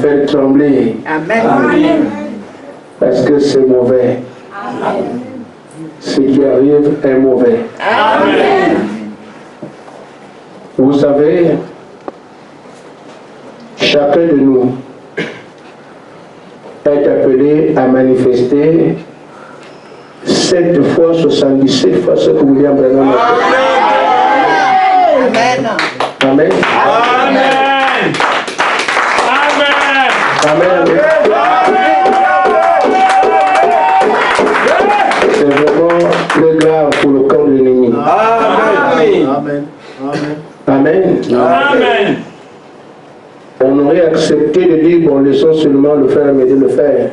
faire trembler. Amen. Amen. Parce que c'est mauvais. Amen. Ce qui arrive est mauvais. Amen. Vous savez, chacun de nous est appelé à manifester 7 fois 77 fois ce que William Branham a fait. Amen. Amen. Amen. Amen. Amen. C'est vraiment très grave pour le corps de l'ennemi. Amen. Amen. Amen. Amen. Amen. On aurait accepté de dire, bon, laissons seulement le faire, mais de le faire.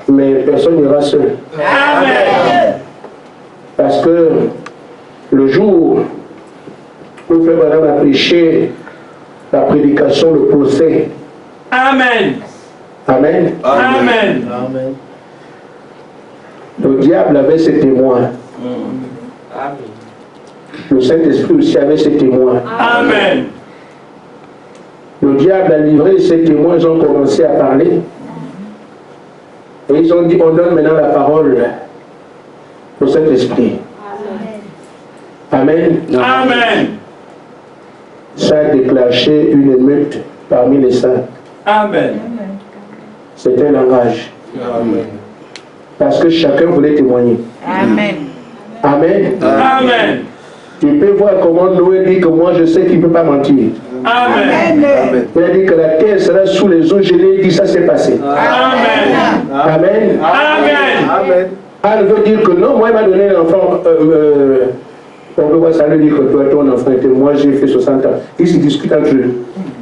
Mais personne n'ira seul. Amen. Parce que le jour où Frère Branham a prêché la prédication, le procès. Amen. Amen. Amen. Amen. Le diable avait ses témoins. Le Saint-Esprit aussi avait ses témoins. Amen. Le diable a livré ses témoins, ils ont commencé à parler. Et ils ont dit, on donne maintenant la parole au Saint-Esprit. Amen. Amen. Ça a déclenché une émeute parmi les saints. Amen. C'est un langage. Amen. Parce que chacun voulait témoigner. Amen. Amen. Amen. Tu peux voir comment Noé dit que moi je sais qu'il ne peut pas mentir. Amen. Il a dit que la terre sera sous les eaux gelées, il dit ça s'est passé. Amen. Amen. Amen. Amen. Elle veut dire que non, moi il m'a donné un enfant. On peut voir ça, lui dire que toi ton enfant était, moi j'ai fait 60 ans. Ils se discutent entre eux.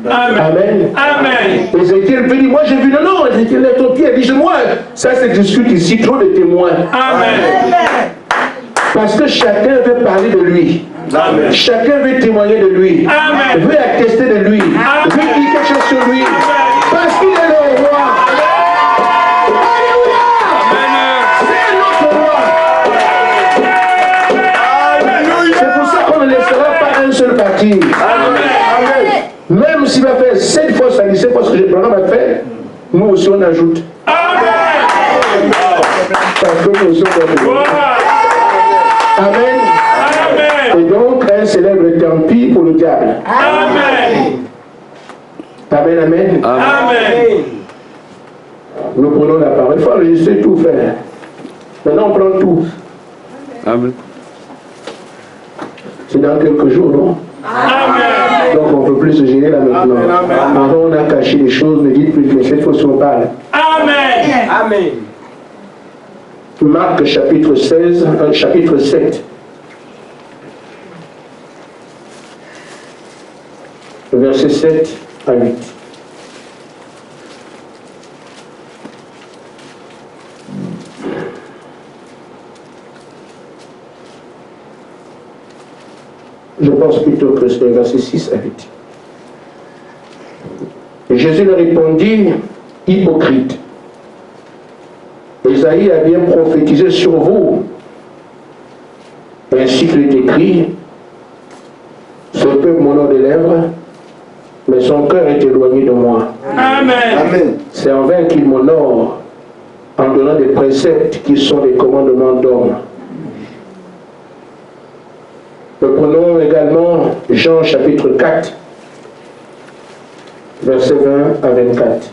Amen. Amen. Amen. Ézéchiel peut dire, moi j'ai vu, non, Ézéchiel lève ton pied, elle dit, moi, ça se discute ici, trop de témoins. Amen. Parce que chacun veut parler de lui. Amen. Chacun veut témoigner de lui. Amen. Veut attester de lui. Veut dire quelque chose sur lui. Parce qu'il est le roi. Alléluia. C'est notre roi. C'est pour ça qu'on ne laissera pas un seul partir. Même s'il va faire 7 fois ça, 17 fois ce que le programme a fait, nous aussi on ajoute. Amen. Parce que nous aussi on ajoute. Amen. Et donc, un célèbre tant pis pour le diable. Amen. Amen, amen. Amen. Nous prenons la parole. Il faut enregistrer tout, frère. Maintenant, on prend tout. Amen. C'est dans quelques jours, non? Amen. Donc, on ne peut plus se gêner là maintenant. Avant, on a caché les choses, ne dites plus, mais cette fois, on parle. Amen. Amen. Marc chapitre 16, chapitre 7. Verset 7 à 8. Je pense plutôt que c'est verset 6 à 8. Et Jésus leur répondit, hypocrite. Isaïe a bien prophétisé sur vous, ainsi qu'il est écrit, ce peuple m'honore des lèvres, mais son cœur est éloigné de moi. Amen. Amen. C'est en vain qu'il m'honore en donnant des préceptes qui sont des commandements d'homme. Nous prenons également Jean chapitre 4, versets 20 à 24.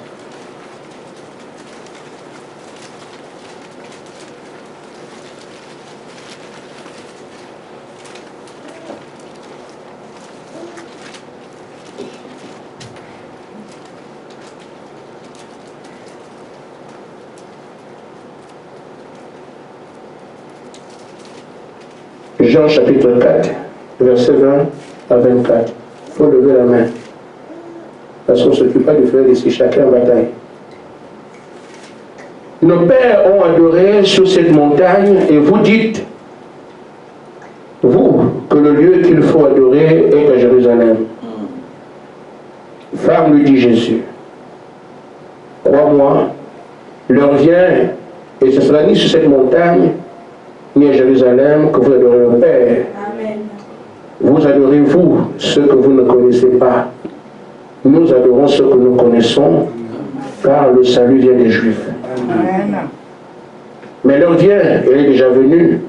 Jean chapitre 4, verset 20 à 24. Il faut lever la main. Parce qu'on ne s'occupe pas de faire ici, chacun en bataille. Nos pères ont adoré sur cette montagne et vous dites, vous, que le lieu qu'il faut adorer est à Jérusalem. Femme, lui dit Jésus, crois-moi, l'heure vient et ce sera ni sur cette montagne ni à Jérusalem que vous adorez le Père. Amen. Vous adorez vous ce que vous ne connaissez pas. nous adorons ce que nous connaissons, car le salut vient des Juifs. Amen. Mais l'heure vient, elle est déjà venue.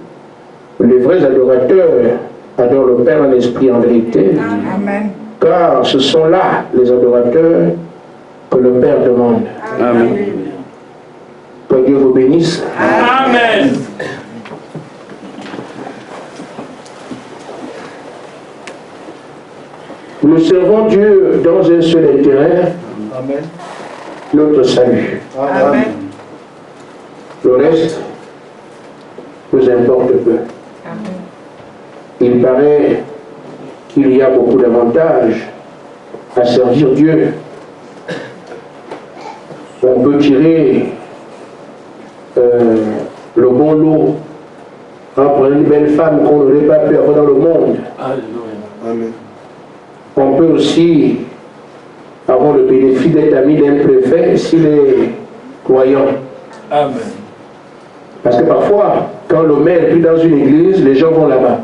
Les vrais adorateurs adorent le Père en esprit en vérité, Amen. car ce sont là les adorateurs que le Père demande. Amen. Que Dieu vous bénisse. Amen. Nous servons Dieu dans un seul intérêt, Amen. notre salut. Amen. Le reste nous importe peu. Amen. Il paraît qu'il y a beaucoup d'avantages à servir Dieu. On peut tirer le bon lot, prendre une belle femme qu'on n'aurait pas pu avoir dans le monde. Amen. On peut aussi avoir le bénéfice d'être ami d'un préfet s'il est croyant. Amen. Parce que parfois, quand le maire est plus dans une église, les gens vont là-bas.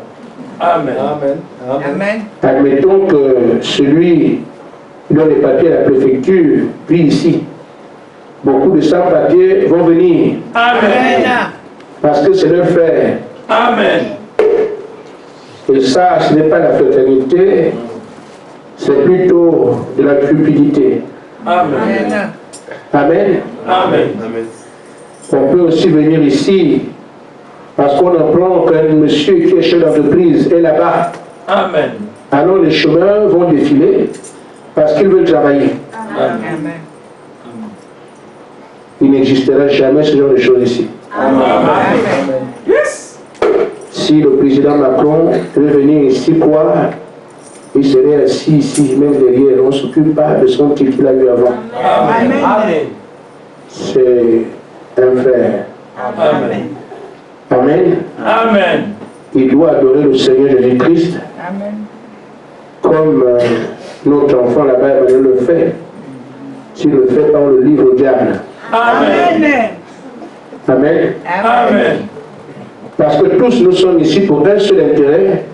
Amen. Amen. Amen. Admettons que celui qui donne les papiers à la préfecture vit ici. Beaucoup de sans-papiers vont venir Amen. parce que c'est leur frère. Amen. Et ça, ce n'est pas la fraternité, c'est plutôt de la cupidité. Amen. Amen. Amen. Amen. On peut aussi venir ici parce qu'on apprend qu'un monsieur qui est chef d'entreprise est là-bas. Amen. Alors les chemins vont défiler parce qu'ils veulent travailler. Amen. Il n'existera jamais ce genre de choses ici. Amen. Yes. Si le président Macron veut venir ici, quoi, il serait assis ici, même derrière. On ne s'occupe pas de son titre qu'il a eu avant. Amen. Amen. C'est un frère. Amen. Amen. Amen. Il doit adorer le Seigneur Jésus-Christ Amen. comme notre enfant là-bas Emmanuel le fait. S'il le fait pas, on le livre au diable. Amen. Amen. Amen. Parce que tous nous sommes ici pour un seul intérêt,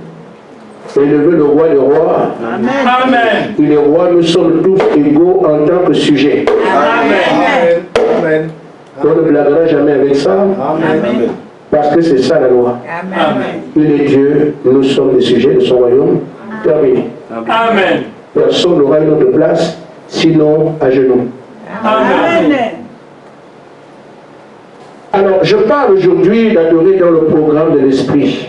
élever le roi des rois. Amen. Il est roi, nous sommes tous égaux en tant que sujets. Amen. Amen. On ne blaguera jamais avec ça, Amen. parce que c'est ça la loi. Amen. Il est Dieu, nous sommes des sujets de son royaume. Terminé. Amen. Personne n'aura une autre place, sinon à genoux. Amen. Alors, je parle aujourd'hui d'adorer dans le programme de l'esprit.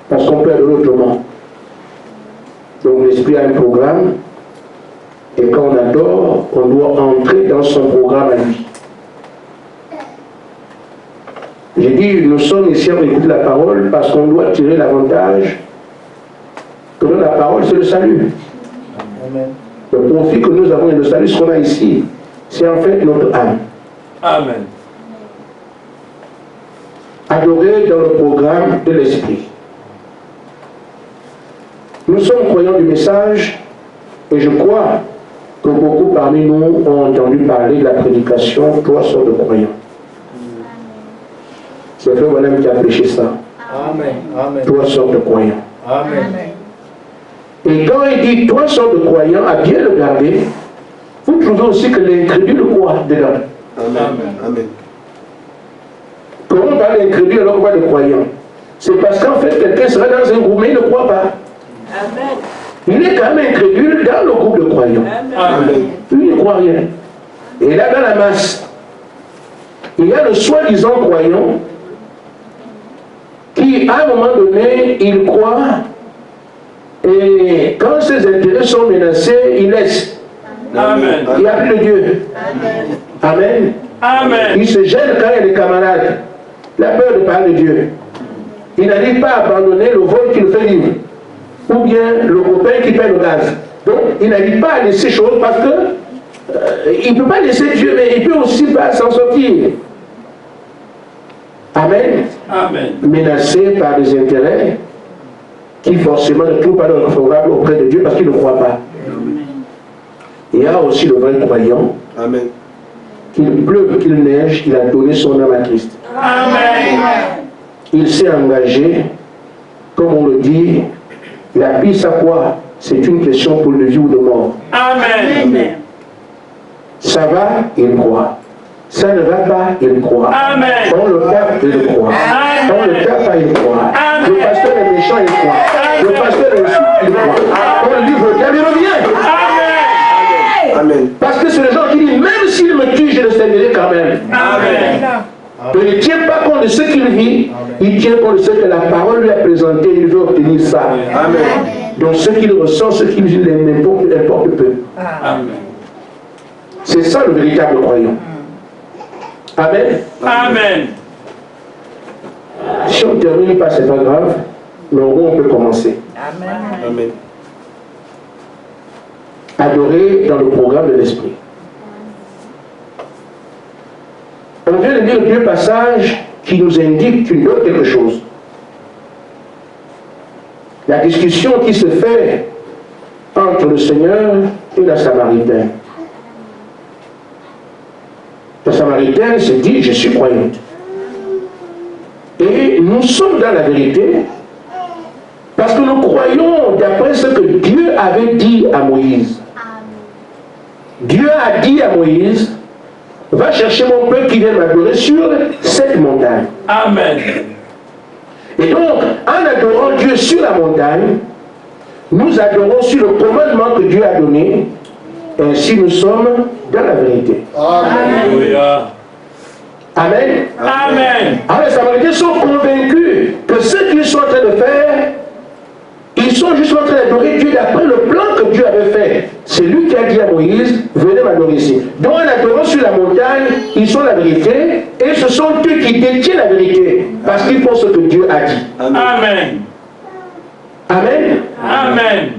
Parce qu'on peut adorer autrement. Donc l'esprit a un programme, et quand on adore, on doit entrer dans son programme à lui. J'ai dit, nous sommes ici à écouter la parole parce qu'on doit tirer l'avantage que dans la parole, c'est le salut. Amen. Le profit que nous avons et le salut, ce qu'on a ici, c'est en fait notre âme. Amen. Adorer dans le programme de l'esprit. Nous sommes croyants du message et je crois que beaucoup parmi nous ont entendu parler de la prédication, 3 sortes de croyants. C'est Frère Bonhomme qui a prêché ça. Amen. Amen. 3 sortes de croyants. Amen. Et quand il dit 3 sortes de croyants, à bien le garder, vous trouvez aussi que l'incrédule croit dedans. Amen. Amen. Comment on parle d'incrédule alors qu'on parle de croyant? C'est parce qu'en fait, quelqu'un sera dans un groupe, mais il ne croit pas. Amen. Il est quand même incrédule dans le groupe de croyants. Amen. Lui, il ne croit rien. Et là, dans la masse, il y a le soi-disant croyant qui, à un moment donné, il croit et quand ses intérêts sont menacés, il laisse. Amen. Il n'y a plus de Dieu. Amen. Amen. Il se gêne quand il y a des camarades. La peur de parler de Dieu. Il n'arrive pas à abandonner le vol qu'il fait vivre. Ou bien le copain qui paie le gaz. Donc, il n'arrive pas à laisser choses parce que il ne peut pas laisser Dieu, mais il peut aussi pas s'en sortir. Amen. Amen. Menacé par des intérêts qui forcément ne trouvent pas leur favorable auprès de Dieu parce qu'il ne croit pas. Il y a aussi le vrai croyant. Amen. Qu'il pleuve, qu'il neige, il a donné son âme à Christ. Amen. Il s'est engagé, comme on le dit, il a pris sa croix c'est une question pour le vie ou de mort. Amen. Ça va, il croit. Ça ne va pas, il croit. Amen. On le tape, il croit. On le tape pas, il croit. Le pasteur est méchant, il croit. Le pasteur est fou, il croit. On lui veut, il revient. Amen. Parce que c'est le genre qui dit, même s'il me tue, je le servirai quand même. Amen. Il ne tient pas compte de ce qu'il vit, il tient compte de ce que la parole lui a présenté, il veut obtenir ça. Amen. Donc ce qu'il ressent, ce qu'il vit, n'importe peu. Amen. C'est ça le véritable croyant. Amen. Amen. Si on ne termine pas, c'est pas grave, mais au moins on peut commencer. Amen. Adorer dans le programme de l'esprit. On vient de lire deux passages qui nous indiquent une autre quelque chose. La discussion qui se fait entre le Seigneur et la Samaritaine. La Samaritaine se dit, je suis croyante. Et nous sommes dans la vérité parce que nous croyons d'après ce que Dieu avait dit à Moïse. Dieu a dit à Moïse, va chercher mon peuple qui vient m'adorer sur cette montagne. Amen. Et donc, en adorant Dieu sur la montagne, nous adorons sur le commandement que Dieu a donné. Ainsi, nous sommes dans la vérité. Alléluia. Amen. Amen. Alors, les Samaritains sont convaincus que ce qu'ils sont en train de faire, ils sont juste en train d'adorer Dieu d'après le plan que Dieu avait fait. C'est lui qui a dit à Moïse, venez m'adorer ici. Donc en adorant sur la montagne, ils sont la vérité, et ce sont eux qui détiennent la vérité, parce qu'ils font ce que Dieu a dit. Amen. Amen. Amen.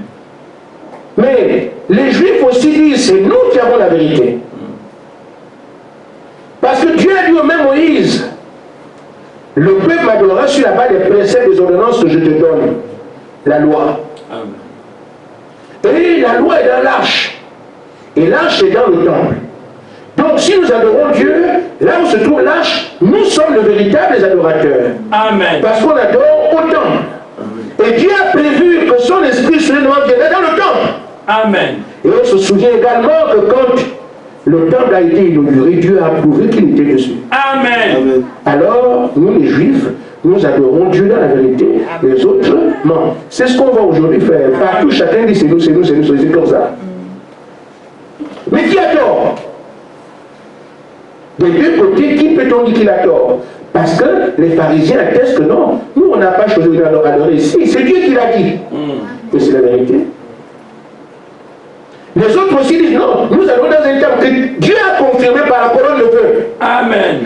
Mais les Juifs aussi disent, c'est nous qui avons la vérité. Parce que Dieu a dit au même Moïse, le peuple m'adorera sur la base des préceptes des ordonnances que je te donne. La loi. Amen. Et la loi est dans l'arche. Et l'arche est dans le temple. Donc si nous adorons Dieu, là où se trouve l'arche, nous sommes les véritables adorateurs. Amen. Parce qu'on adore au temple. Et Dieu a prévu que son esprit se viendra dans le temple. Amen. Et on se souvient également que quand le temple a été inauguré, Dieu a approuvé qu'il était dessus. Amen. Alors, nous les Juifs, nous adorons Dieu dans la vérité, les autres, non. C'est ce qu'on va aujourd'hui faire. Partout, chacun dit c'est nous, c'est nous, c'est nous, c'est comme ça. Mais qui a tort? Des deux côtés, qui peut-on dire qu'il a tort? Parce que les pharisiens attestent que non, nous on n'a pas choisi d'adorer ici, c'est Dieu qui l'a dit. Et c'est la vérité. Les autres aussi disent non, nous allons dans un temple que Dieu a confirmé par la colonne de feu. Amen.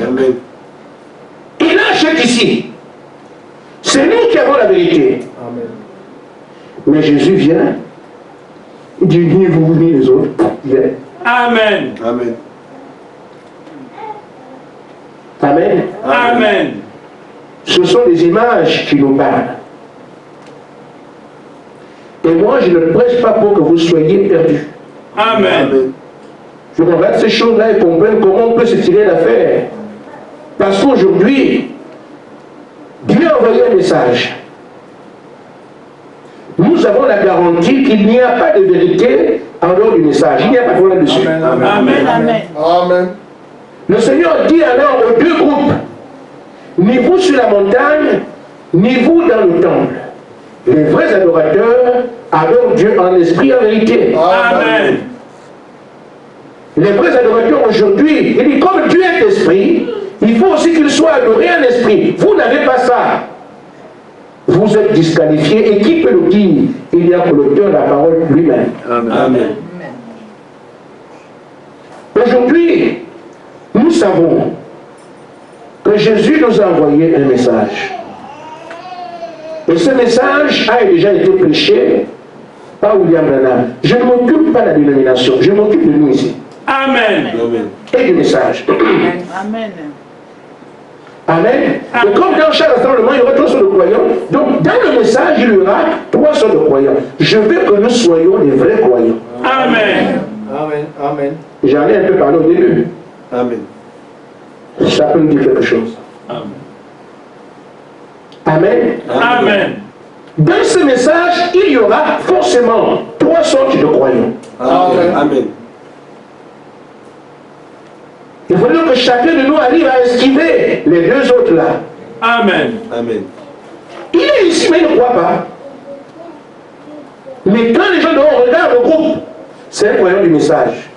Il achète ici. C'est nous qui avons la vérité. Amen. Mais Jésus vient, il dit ni vous ni les autres. Viens. Amen. Amen. Amen. Amen. Ce sont des images qui nous parlent. Et moi, je ne prêche pas pour que vous soyez perdus. Amen. Je regarde ces choses-là et comprendre comment on peut se tirer d'affaire. Parce qu'aujourd'hui, Dieu a envoyé un message. Nous avons la garantie qu'il n'y a pas de vérité en dehors du message. Il n'y a pas de problème dessus. Amen. Amen. Le Seigneur dit alors aux deux groupes, ni vous sur la montagne, ni vous dans le temple. Les vrais adorateurs adorent Dieu en esprit et en vérité. Amen. Les vrais adorateurs aujourd'hui, il dit comme Dieu est esprit, il faut aussi qu'il soit adoré en esprit. Vous n'avez pas ça. Vous êtes disqualifiés. Et qui peut le dire? Il y a que l'auteur de la parole lui-même. Amen. Aujourd'hui, nous savons que Jésus nous a envoyé un message. Et ce message a déjà été prêché par William Branham. Je ne m'occupe pas de la dénomination, je m'occupe de nous ici. Amen. Et du message. Amen. Amen. Et comme dans chaque rassemblement, il y aura 3 sortes de croyants. Donc, dans le message, il y aura 3 sortes de croyants. Je veux que nous soyons les vrais croyants. Amen. Amen. Amen. J'en ai un peu parlé au début. Amen. Ça peut me dire quelque chose. Amen. Amen. Amen. Dans ce message, il y aura forcément 3 sortes de croyants. Amen. Amen. Il faut que chacun de nous arrive à esquiver les 2 autres là. Amen. Amen. Il est ici, mais il ne croit pas. Mais quand les gens regardent le groupe, c'est un croyant du message.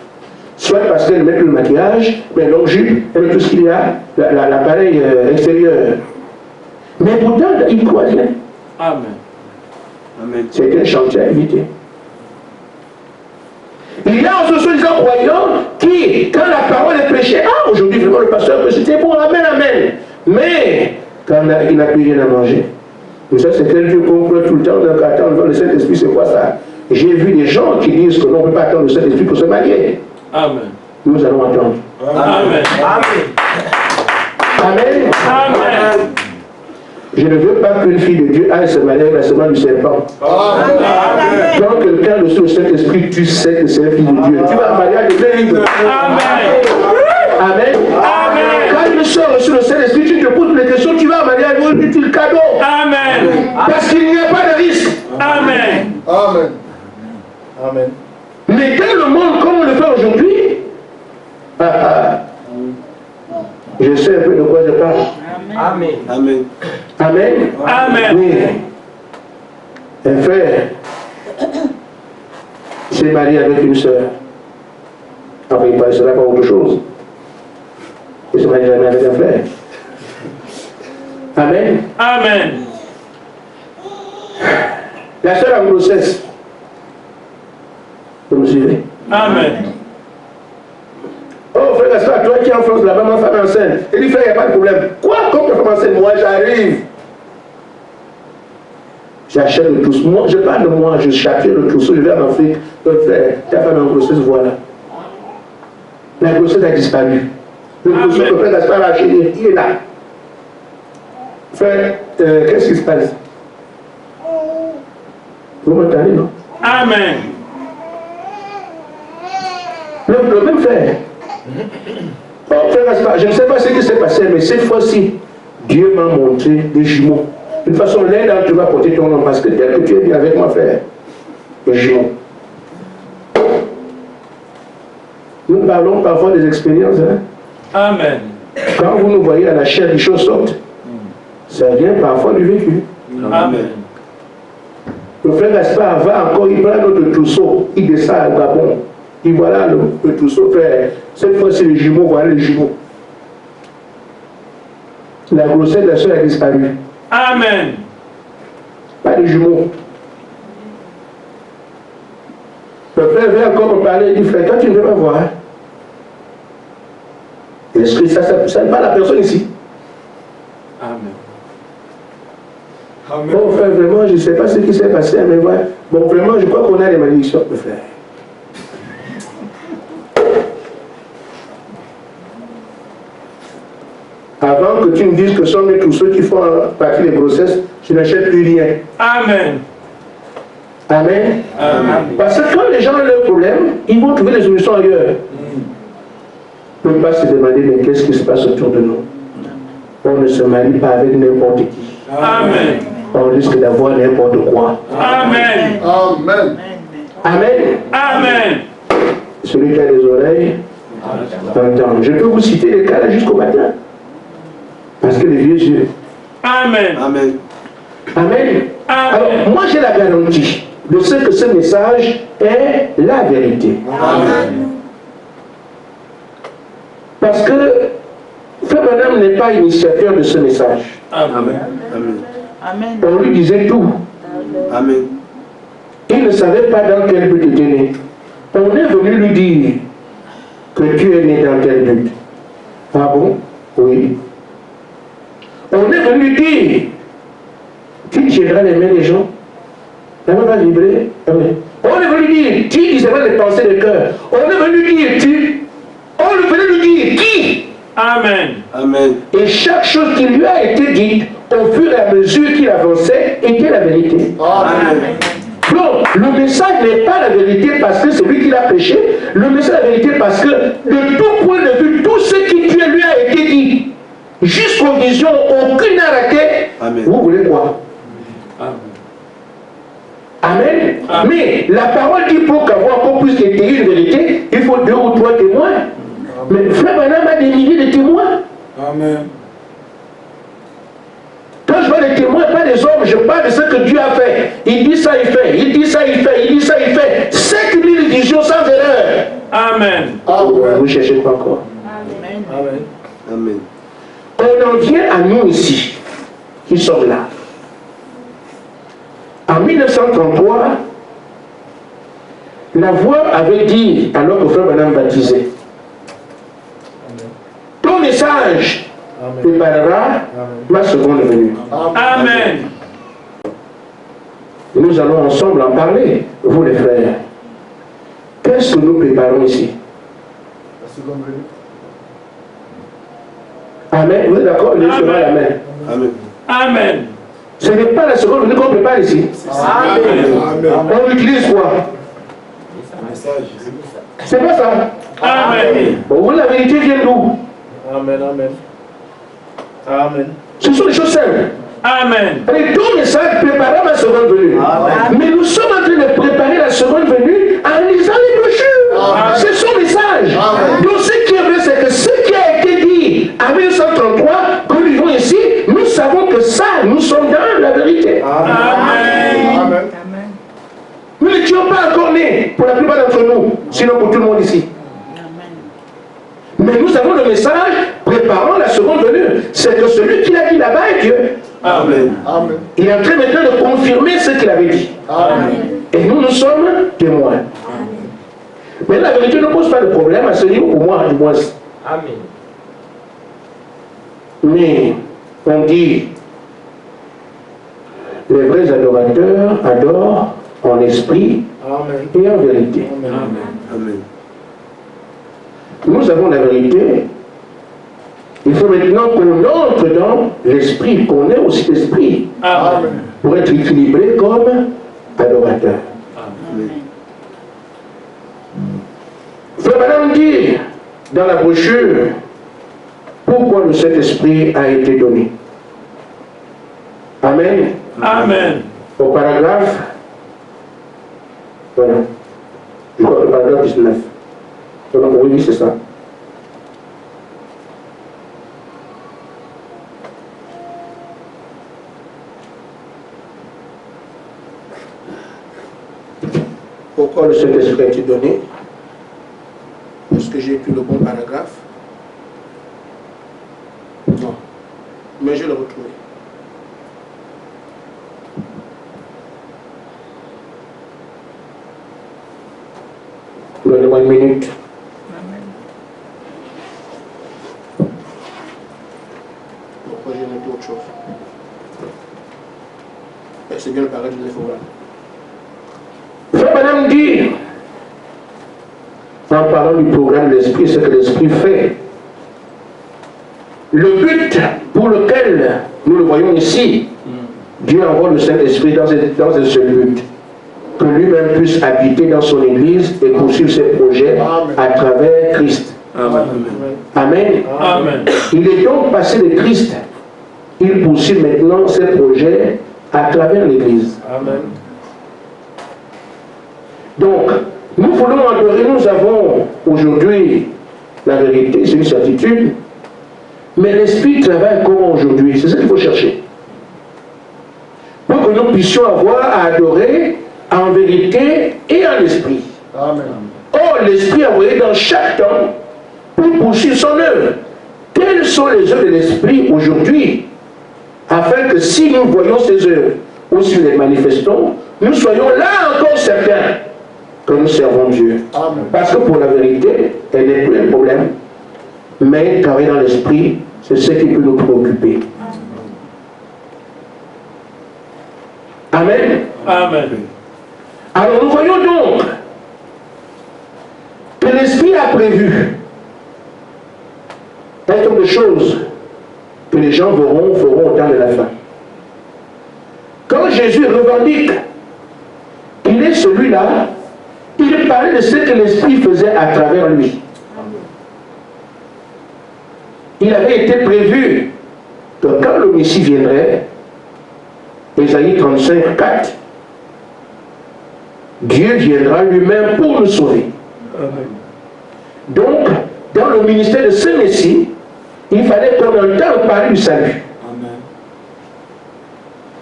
Soit parce qu'elle met le maquillage, mais longue jupe, elle met tout ce qu'il y a, l'appareil extérieur. Mais pourtant, il croit bien. Amen. Amen. C'est un chantier à éviter. Il y a aussi des croyants qui, quand la parole est prêchée, ah, aujourd'hui vraiment le pasteur peut citer pour amen, amen. Mais, quand il n'a plus rien à manger, tout ça c'est quelqu'un qu'on croit tout le temps, donc attendre le Saint-Esprit, c'est quoi ça? J'ai vu des gens qui disent que l'on ne peut pas attendre le Saint-Esprit pour se marier. Amen. Nous allons attendre. Amen. Amen. Amen. Je ne veux pas qu'une fille de Dieu aille se marier avec la semence du serpent. Amen. Quand quelqu'un reçoit le Saint-Esprit, tu sais que c'est une fille de Dieu. Tu vas marier avec le livre. Amen. Amen. Amen. Quand il sort sur le Saint-Esprit, tu te poses les questions, tu vas marier avec un utile cadeau. Amen. Parce qu'il n'y a pas de risque. Amen. Amen. Amen. Mais dans le monde comme on le fait aujourd'hui, je sais un peu de quoi je parle. Amen. Amen. Amen. Amen. Oui. Un frère s'est marié avec une soeur. Après, il ne passera pas autre chose. Il se marie jamais avec un frère. Amen. Amen. La soeur en grossesse. Vous me suivez? Amen. Oh, frère Gaspard, toi qui es en France, là-bas, ma femme est enceinte. Il dit, frère, il n'y a pas de problème. Quoi, comme ta femme enceinte? Moi, j'arrive. J'achète le trousseau. Moi, je parle de moi, je châtie le trousseau, je vais en Afrique. Donc, frère, ta femme est en grossesse, voilà. La grossesse a disparu. Le trousseau que frère Gaspard a acheté, il est là. Frère, qu'est-ce qui se passe? Vous m'entendez, non? Amen. Le même frère. Oh, frère Gaspard, je ne sais pas ce qui s'est passé, mais cette fois-ci, Dieu m'a montré des jumeaux. De toute façon, l'un d'entre eux va porter ton nom parce que tel que tu es bien avec moi, frère. Les jumeaux. Nous parlons parfois des expériences. Hein? Amen. Quand vous nous voyez à la chair, des choses sortent. Ça vient parfois du vécu. Amen. Le frère Gaspard va encore, il prend notre trousseau, il descend à Gabon. Et voilà le trousseau, frère. Cette fois, c'est les jumeaux, voilà les jumeaux. La grossesse de la soeur a disparu. Amen. Pas de jumeaux. Le frère vient encore me parler, il dit, frère, quand tu ne veux pas voir, est-ce que ça n'est pas la personne ici? Amen. Bon, frère, vraiment, je ne sais pas ce qui s'est passé, mais voilà. Bon, vraiment, je crois qu'on a des malédictions, le frère. Avant que tu me dises que ce sont tous ceux qui font partie des grossesses, je n'achète plus rien. Amen. Amen. Amen. Parce que quand les gens ont leurs problèmes, ils vont trouver des solutions ailleurs. On ne peut pas se demander, mais qu'est-ce qui se passe autour de nous? On ne se marie pas avec n'importe qui. Amen. On risque d'avoir n'importe quoi. Amen. Amen. Amen. Amen. Celui qui a des oreilles, entend. Je peux vous citer les cas là jusqu'au matin. Parce que les vieux yeux. Amen. Amen. Amen. Alors, Amen. moi j'ai la garantie de ce que ce message est la vérité. Amen. Parce que Frère Branham n'est pas initiateur de ce message. Amen. Amen. On lui disait tout. Amen. Il ne savait pas dans quel but il était né. On est venu lui dire que tu es né dans quel but. Ah bon? Oui. On est venu lui dire tu tiendras les mains des gens. La main va vibrer. Ah oui. On est venu lui dire tu diseras les pensées de cœur. On est venu lui dire on est venu lui dire qui. Amen. Amen. Et chaque chose qui lui a été dite au fur et à mesure qu'il avançait était la vérité. Amen. Donc, le message n'est pas la vérité parce que c'est lui qui l'a prêché. Le message est la vérité parce que, de tout point de vue, tout ce qui lui a été dit, jusqu'aux visions, aucune n'a raté. Amen. Vous voulez quoi? Amen. Mais la parole dit pour qu'on puisse étayer une vérité, il faut 2 ou 3 témoins. Mais Frère Branham a des milliers de témoins. Amen. Quand je vois les témoins, pas les hommes, je parle de ce que Dieu a fait. Il dit ça, il fait. Il dit ça, il fait. Il dit ça, il fait. 5000 visions sans erreur. Amen. Vous ne cherchez pas encore. Amen. Amen. Amen. On en vient à nous ici, qui sommes là. En 1933, la voix avait dit, alors que Frère Branham baptisait, ton message préparera ma seconde venue. Amen. Nous allons ensemble en parler, vous les frères. Qu'est-ce que nous préparons ici? La seconde venue. Amen. Vous êtes d'accord? Levez la main. Amen. Amen. Ce n'est pas la seconde venue qu'on prépare ici. Amen. On utilise quoi? Message. C'est pas ça. Amen. Bon, la vérité vient d'où? Amen. Amen. Amen. Ce sont des choses simples. Amen. Et ton message préparera ma seconde venue. Amen. Mais nous sommes en train de préparer la seconde venue en lisant les brochures. Amen. C'est son message. Amen. Donc ce qui est vrai, c'est que ce qui a été dit en 1933, que nous vivons ici, nous savons que ça, nous sommes dans la vérité. Amen. Amen. Amen. Nous n'étions pas encore nés, pour la plupart d'entre nous, sinon pour tout le monde ici. Mais nous avons le message préparant la seconde venue. C'est que celui qui l'a dit là-bas est Dieu. Amen. Amen. Il est en train maintenant de confirmer ce qu'il avait dit. Amen. Et nous, nous sommes témoins. Mais la vérité ne pose pas de problème à ce niveau, pour moi, du moins. Amen. Mais on dit, les vrais adorateurs adorent en esprit Amen. et en vérité. Amen. Amen. Nous avons la vérité. Il faut maintenant qu'on entre dans l'esprit, qu'on ait aussi l'esprit Amen. pour être équilibré comme adorateur. Amen. Frère Madame dit dans la brochure pourquoi le Saint-Esprit a été donné. Amen. Amen. Au paragraphe, voilà, je crois que le paragraphe 19. Donc, oui, c'est ça. Pourquoi le Saint-Esprit a été donné? Est-ce que j'ai écrit le bon paragraphe? Non. Mais je l'ai retrouvé. Donnez-moi une minute. Pourquoi j'ai noté autre chose? C'est bien le paragraphe 19, voilà. Frère Madame dit, en parlant du programme de l'Esprit, ce que l'Esprit fait. Le but pour lequel nous le voyons ici, Dieu envoie le Saint-Esprit dans un seul but. Que lui-même puisse habiter dans son Église et poursuivre ses projets à travers Christ. Amen. Amen. Amen. Il est donc passé de Christ. Il poursuit maintenant ses projets à travers l'Église. Amen. Donc, nous voulons adorer, nous avons aujourd'hui la vérité, c'est une certitude, mais l'Esprit travaille comment aujourd'hui? C'est ce qu'il faut chercher. Pour que nous puissions avoir à adorer en vérité et en esprit. Amen. Or, l'Esprit a envoyé dans chaque temps pour poursuivre son œuvre. Quelles sont les œuvres de l'Esprit aujourd'hui? Afin que si nous voyons ces œuvres ou si nous les manifestons, nous soyons là encore certains que nous servons Dieu. Amen. Parce que pour la vérité, elle n'est plus un problème. Mais travailler dans l'esprit, c'est ce qui peut nous préoccuper. Amen. Amen. Alors nous voyons donc que l'esprit a prévu un nombre de choses que les gens feront au temps de la fin. Quand Jésus revendique qu'il est celui-là, il parlait de ce que l'Esprit faisait à travers lui. Il avait été prévu que quand le Messie viendrait, Ésaïe 35, 4, Dieu viendra lui-même pour nous sauver. Donc, dans le ministère de ce Messie, il fallait qu'on entende parler du salut.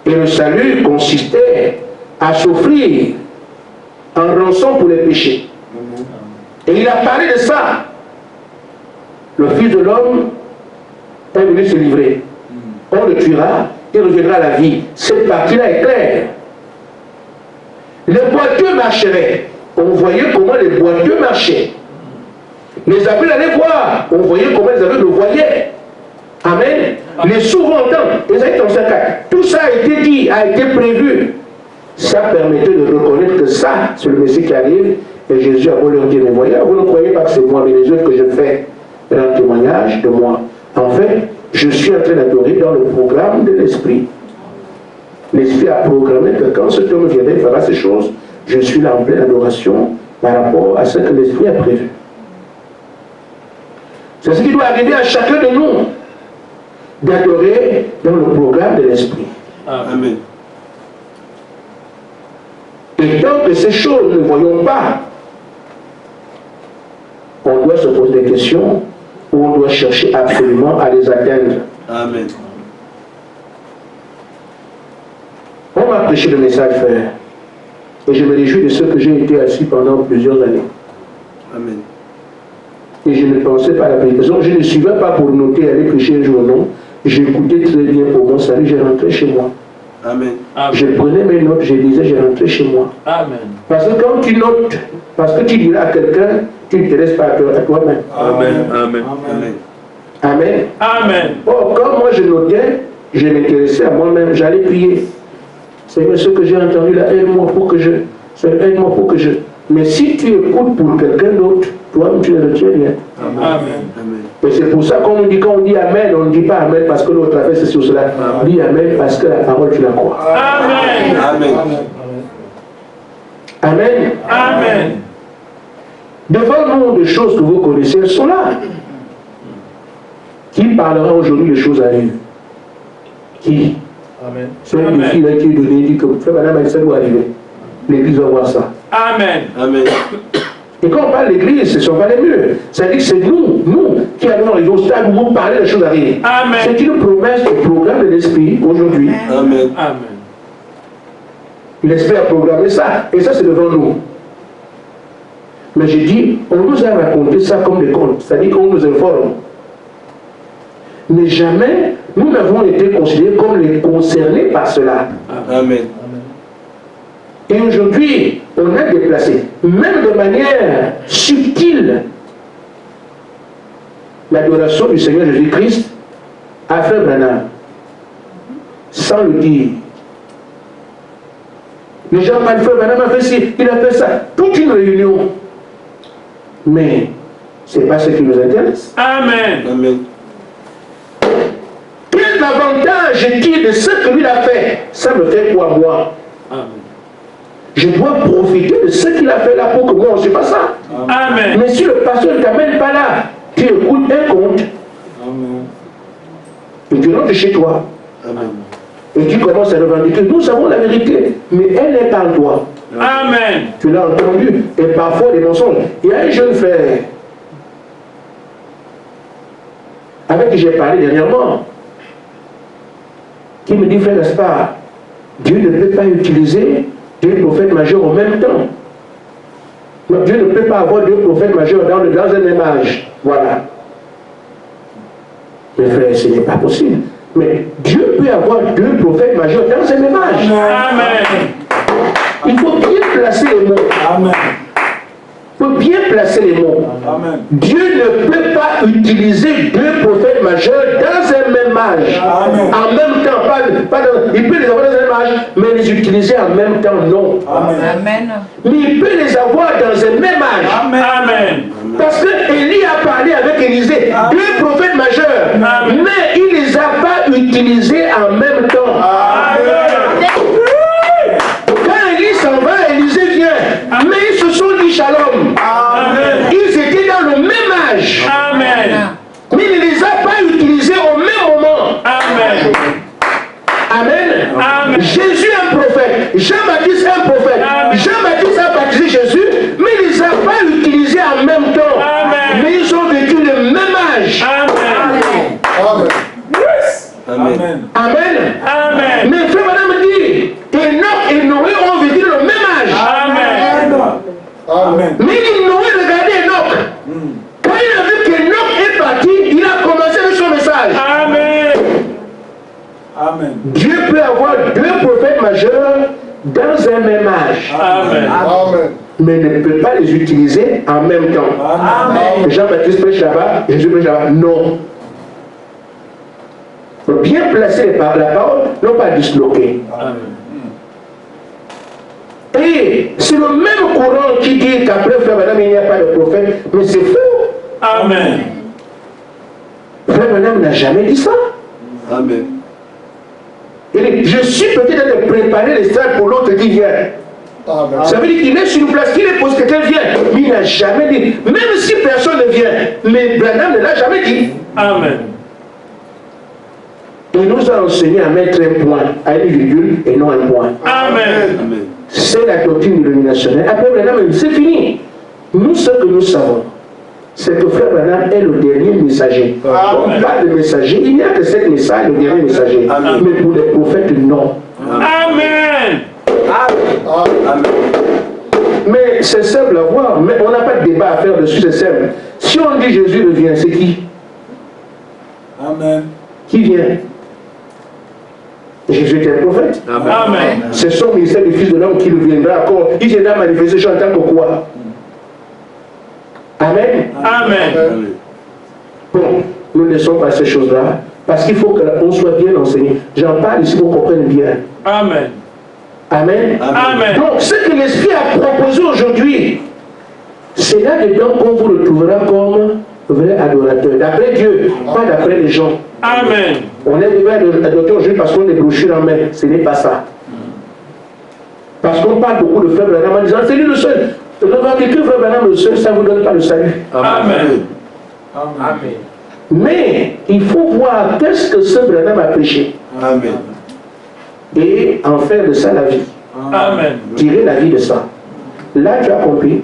Et le salut consistait à s'offrir en rançon pour les péchés. Et il a parlé de ça. Le Fils de l'homme est venu se livrer. On le tuera, il reviendra à la vie. Cette partie-là est claire. Les boiteux marcheraient. On voyait comment les boiteux marchaient. Les aveugles allaient voir. On voyait comment les aveugles le voyaient. Amen. Les sourds entendent. Tout ça a été dit, a été prévu. Ça permettait de reconnaître que ça, c'est le Messie qui arrive. Et Jésus a voulu leur dire, mais voyez, vous ne croyez pas que c'est moi, mais les œuvres que je fais un témoignage de moi. En fait, je suis en train d'adorer dans le programme de l'Esprit. L'Esprit a programmé que quand cet homme viendrait, il fera ces choses. Je suis là en pleine adoration par rapport à ce que l'Esprit a prévu. C'est ce qui doit arriver à chacun de nous, d'adorer dans le programme de l'Esprit. Amen. Et tant que ces choses nous ne voyons pas, on doit se poser des questions ou on doit chercher absolument à les atteindre. Amen. On m'a prêché le message, frère. Et je me réjouis de ce que j'ai été assis pendant plusieurs années. Amen. Et je ne pensais pas à la prédication. Je ne suivais pas pour noter aller prêcher un jour, non. J'écoutais très bien pour mon salut, j'ai rentré chez moi. Amen. Je prenais mes notes, je lisais, je rentrais chez moi. Amen. Parce que quand tu notes, parce que tu diras à quelqu'un, tu ne te laisses pas à toi-même. Amen. Amen. Amen. Amen. Amen. Or, quand moi je notais, je m'intéressais à moi-même, j'allais prier. Seigneur, ce que j'ai entendu là, aide-moi pour que je. Aide-moi pour que je. Mais si tu écoutes pour quelqu'un d'autre, toi-même tu ne retiens rien. Amen. Amen. Et c'est pour ça qu'on dit, quand on dit Amen, on ne dit pas Amen parce que l'autre a fait ceci ou cela. On dit Amen parce que la parole tu la crois. Amen. Amen. Amen. Amen. Devant nous, des choses que vous connaissez, elles sont là. Qui parlera aujourd'hui des choses à lui? Qui? Amen. C'est une fille là qui est donnée, dit que frère madame, ça doit arriver. L'église va voir ça. Amen. Amen. Et quand on parle de l'église, ce ne sont pas les murs. C'est-à-dire que c'est nous qui allons arriver au stade où vous parlez des choses à arriver. Amen. C'est une promesse du programme de l'Esprit aujourd'hui. Amen. Amen. L'Esprit a programmé ça. Et ça, c'est devant nous. Mais j'ai dit, on nous a raconté ça comme des contes. C'est-à-dire qu'on nous informe. Mais jamais, nous n'avons été considérés comme les concernés par cela. Amen. Et aujourd'hui, on a déplacé, même de manière subtile, l'adoration du Seigneur Jésus-Christ à Frère Branham, sans le dire. Les gens parlent, Frère Branham a fait ci, il a fait ça, toute une réunion. Mais ce n'est pas ce qui nous intéresse. Amen. Amen. Quel avantage est-il de ce que lui a fait? Ça me fait quoi, moi? Amen. Je dois profiter de ce qu'il a fait là pour que moi, on ne sait pas ça. Amen. Mais si le pasteur ne t'amène pas là, tu écoutes un conte. Et tu rentres chez toi. Amen. Et tu commences à revendiquer. Nous savons la vérité, mais elle n'est pas en toi. Amen. Tu l'as entendu. Et parfois des mensonges. Il y a un jeune frère avec qui j'ai parlé dernièrement qui me dit, frère Gaspard, Dieu ne peut pas utiliser deux prophètes majeurs en même temps. Donc, Dieu ne peut pas avoir deux prophètes majeurs dans un même âge. Voilà. Mes frères, ce n'est pas possible. Mais Dieu peut avoir deux prophètes majeurs dans un même âge. Amen. Il faut bien placer les mots. Amen. Il faut bien placer les mots. Amen. Dieu ne peut pas utiliser deux prophètes majeurs dans un même âge. Amen. En même temps, il peut les avoir dans un même âge, mais les utiliser en même temps, non. Amen. Amen. Mais il peut les avoir dans un même âge. Amen. Parce que Élie a parlé avec Élisée, deux prophètes majeurs, mais il ne les a pas utilisés en même temps. Quand Élie s'en va, Élisée vient, mais ils se sont dit shalom. Ils étaient dans le même âge, Amen. mais il ne les a pas utilisés au même moment. Amen. Amen. Amen. Jésus un prophète, Jean-Baptiste un prophète, Amen. Jean-Baptiste a en même temps. Amen. Mais ils ont vécu le même âge. Amen. Amen. Amen. Amen. Mais frère madame dit, Enoch et Noé ont vécu le même âge. Amen. Amen. Mais Noé regardait Enoch. Quand il a vu qu'Enoch est parti, il a commencé avec son message. Amen. Amen. Dieu peut avoir deux prophètes majeurs dans un même âge, Amen. Amen. mais ne peut pas les utiliser en même temps. Amen. Jean-Baptiste prêche là-bas, Jésus prêche là-bas. Non. Il faut bien placer la parole, non pas disloquer. Et c'est le même courant qui dit qu'après frère madame, il n'y a pas de prophète, mais c'est faux. Amen. Frère madame n'a jamais dit ça. Amen. Il dit, je suis peut-être de préparer les stades pour l'autre qui vient. Amen. Ça veut dire qu'il est sur une place, qu'il est posé, quelqu'un vient. Mais il n'a jamais dit. Même si personne ne vient, mais Branham ne l'a jamais dit. Amen. Il nous a enseigné à mettre un point, à une virgule et non un point. Amen. Amen. C'est la doctrine illuminationnelle. Après Branham, c'est fini. Nous, ce que nous savons, c'est que frère Branham est le dernier messager. On parle de messager, il n'y a que 7 messages, le dernier messager. Amen. Mais pour les prophètes, non. Amen. Amen. Mais c'est simple à voir, mais on n'a pas de débat à faire dessus, c'est simple. Si on dit Jésus revient, c'est qui? Amen. Qui vient? Jésus est un prophète. Amen. C'est son ministère du Fils de l'homme qui viendra encore. Il viendra manifester en tant que quoi? Amen. Amen. Bon, nous ne laissons pas ces choses-là, parce qu'il faut qu'on soit bien enseigné. J'en parle ici pour qu'on comprenne bien. Amen. Amen. Amen. Donc, ce que l'Esprit a proposé aujourd'hui, c'est là-dedans qu'on vous retrouvera comme vrai adorateur. D'après Dieu, pas d'après les gens. Amen. On est devant adorateur aujourd'hui parce qu'on a des brochures en main. Ce n'est pas ça. Parce qu'on parle beaucoup de frère Branham en disant c'est lui le seul. Revendiquer frère Branham le seul, ça ne vous donne pas le salut. Amen. Amen. Mais il faut voir qu'est-ce que ce Branham a prêché. Amen. Et en faire de ça la vie. Amen. Tirer la vie de ça. Là, tu as compris.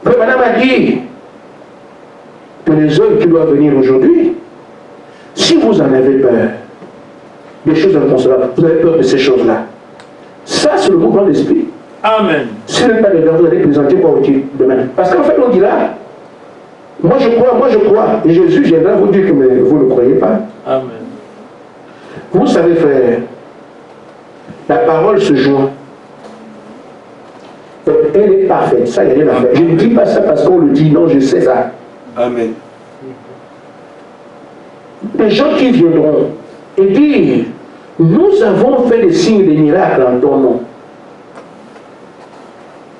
Frère Branham a dit que les hommes qui doivent venir aujourd'hui, si vous en avez peur, des choses inconcevables, vous avez peur de ces choses-là. Ça, c'est le mouvement d'esprit. Amen. Si vous n'êtes pas dedans, vous allez présenter quoi au-dessus demain. Parce qu'en fait, on dira, moi je crois, et Jésus viendra vous dire que mais vous ne croyez pas. Amen. Vous savez, frère, la parole se joint. Elle est parfaite, ça, il n'y a rien à faire. Je ne dis pas ça parce qu'on le dit, non, je sais ça. Amen. Les gens qui viendront et dire, nous avons fait des signes, des miracles en ton nom.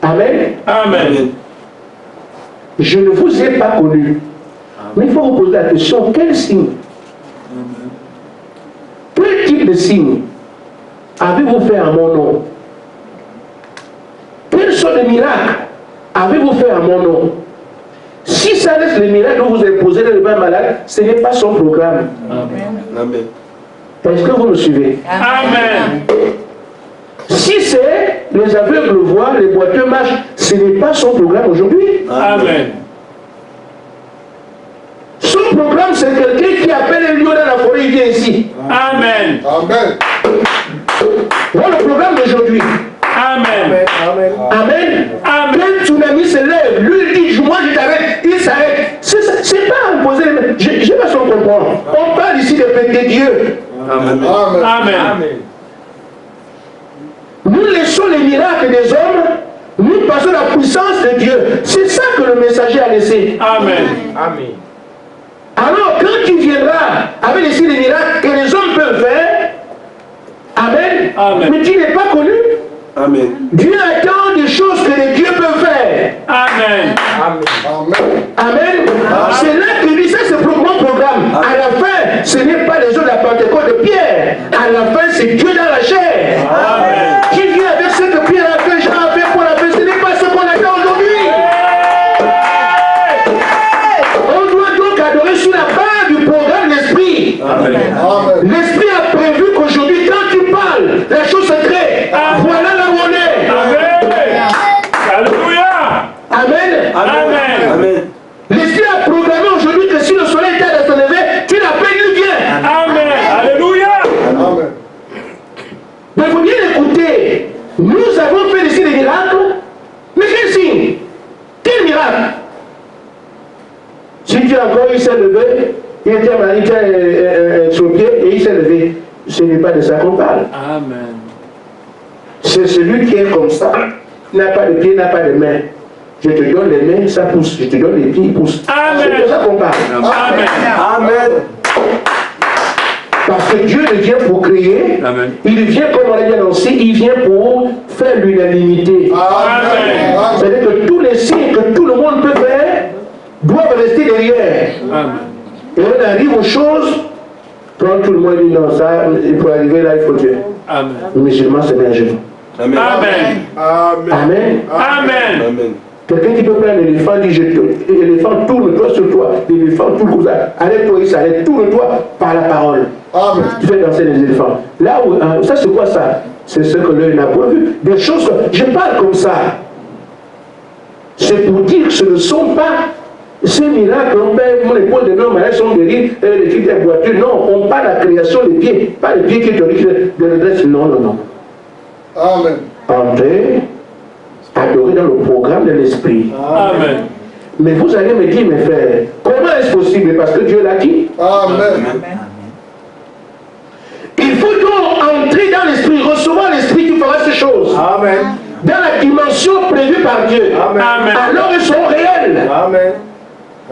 Amen. Amen. Je ne vous ai pas connu. Mais il faut vous poser la question, quel signe? Quel type de signe avez-vous fait en mon nom? Quels sont les miracles avez-vous fait en mon nom? Si ça reste les miracles dont vous imposez le bain malade, ce n'est pas son programme. Amen. Est-ce que vous me suivez? Amen. Si c'est les aveugles voient, les boiteux marchent, ce n'est pas son programme aujourd'hui. Amen. Son programme, c'est quelqu'un qui appelle un lion dans la forêt, il vient ici. Amen. Amen. Voilà le programme d'aujourd'hui. Amen. Amen. Amen. Amen. Quand un tsunami se lève, lui il dit, moi je t'arrête, il s'arrête. C'est pas imposer les mains. Je ne sais pas si on comprend. On parle ici de péter Dieu. Amen. Amen. Nous laissons les miracles des hommes, nous passons la puissance de Dieu. C'est ça que le messager a laissé. Amen. Amen. Alors quand il viendra avec les signes des miracles que les hommes peuvent faire, Amen, Amen. mais tu n'es pas connu. Amen. Dieu attend des choses que les dieux peuvent faire. Amen. Amen. C'est là qu'il dit ça, c'est mon programme. À la fin, ce n'est pas les jours de la Pentecôte de Pierre. À la fin, c'est Dieu dans la chair. Amen. Qui vient avec ce que Pierre a fait, Jean a fait, Paul a fait. Ce n'est pas ce qu'on attend aujourd'hui. On doit donc adorer sur la base du programme de l'Esprit. L'Esprit a prévu qu'aujourd'hui, quand tu parles, la chose se crée. Voilà là où on est. Amen. Alléluia. signe. Quel miracle! Si Dieu encore il s'est levé, il était malade, il était sur pied et il s'est levé. Ce n'est pas de ça qu'on parle. Amen. C'est celui qui est comme ça, n'a pas de pied, n'a pas de main. Je te donne les mains, ça pousse. Je te donne les pieds, il pousse. Amen. C'est de ça qu'on parle. Amen. Amen. Parce que Dieu ne vient pour créer. Amen. Il vient, comme on l'a dit annoncé, il vient pour faire l'unanimité. Amen. C'est-à-dire que tous les signes que tout le monde peut faire doivent rester derrière. Amen. Et on arrive aux choses, quand tout le monde dit non, ça, il faut arriver là, il faut Dieu. Amen. Le musulman se met à genoux. Amen. Amen. Amen. Amen. Amen. Quelqu'un qui peut prendre l'éléphant dit l'éléphant tourne-toi sur toi, l'éléphant tourne comme ça, arrête-toi, il s'arrête, tourne-toi par la parole. Amen. Tu fais danser les éléphants. Là où, ça c'est quoi ça? C'est ce que l'œil n'a pas vu. Des choses, je parle comme ça. C'est pour dire que ce ne sont pas ces miracles, mon épaule de l'homme, elles sont guéries, les filles des voitures. Non, on parle de la création des pieds, pas les pieds qui te disent de redresse. Non, non, non. Amen. Entrez, adorez dans le programme de l'esprit. Amen. Mais vous allez me dire, mes frères, comment est-ce possible? Parce que Dieu l'a dit. Amen. Il faut donc entrer dans l'esprit, recevoir l'esprit qui fera ces choses. Amen. Dans la dimension prévue par Dieu. Amen. Alors ils sont réels. Amen.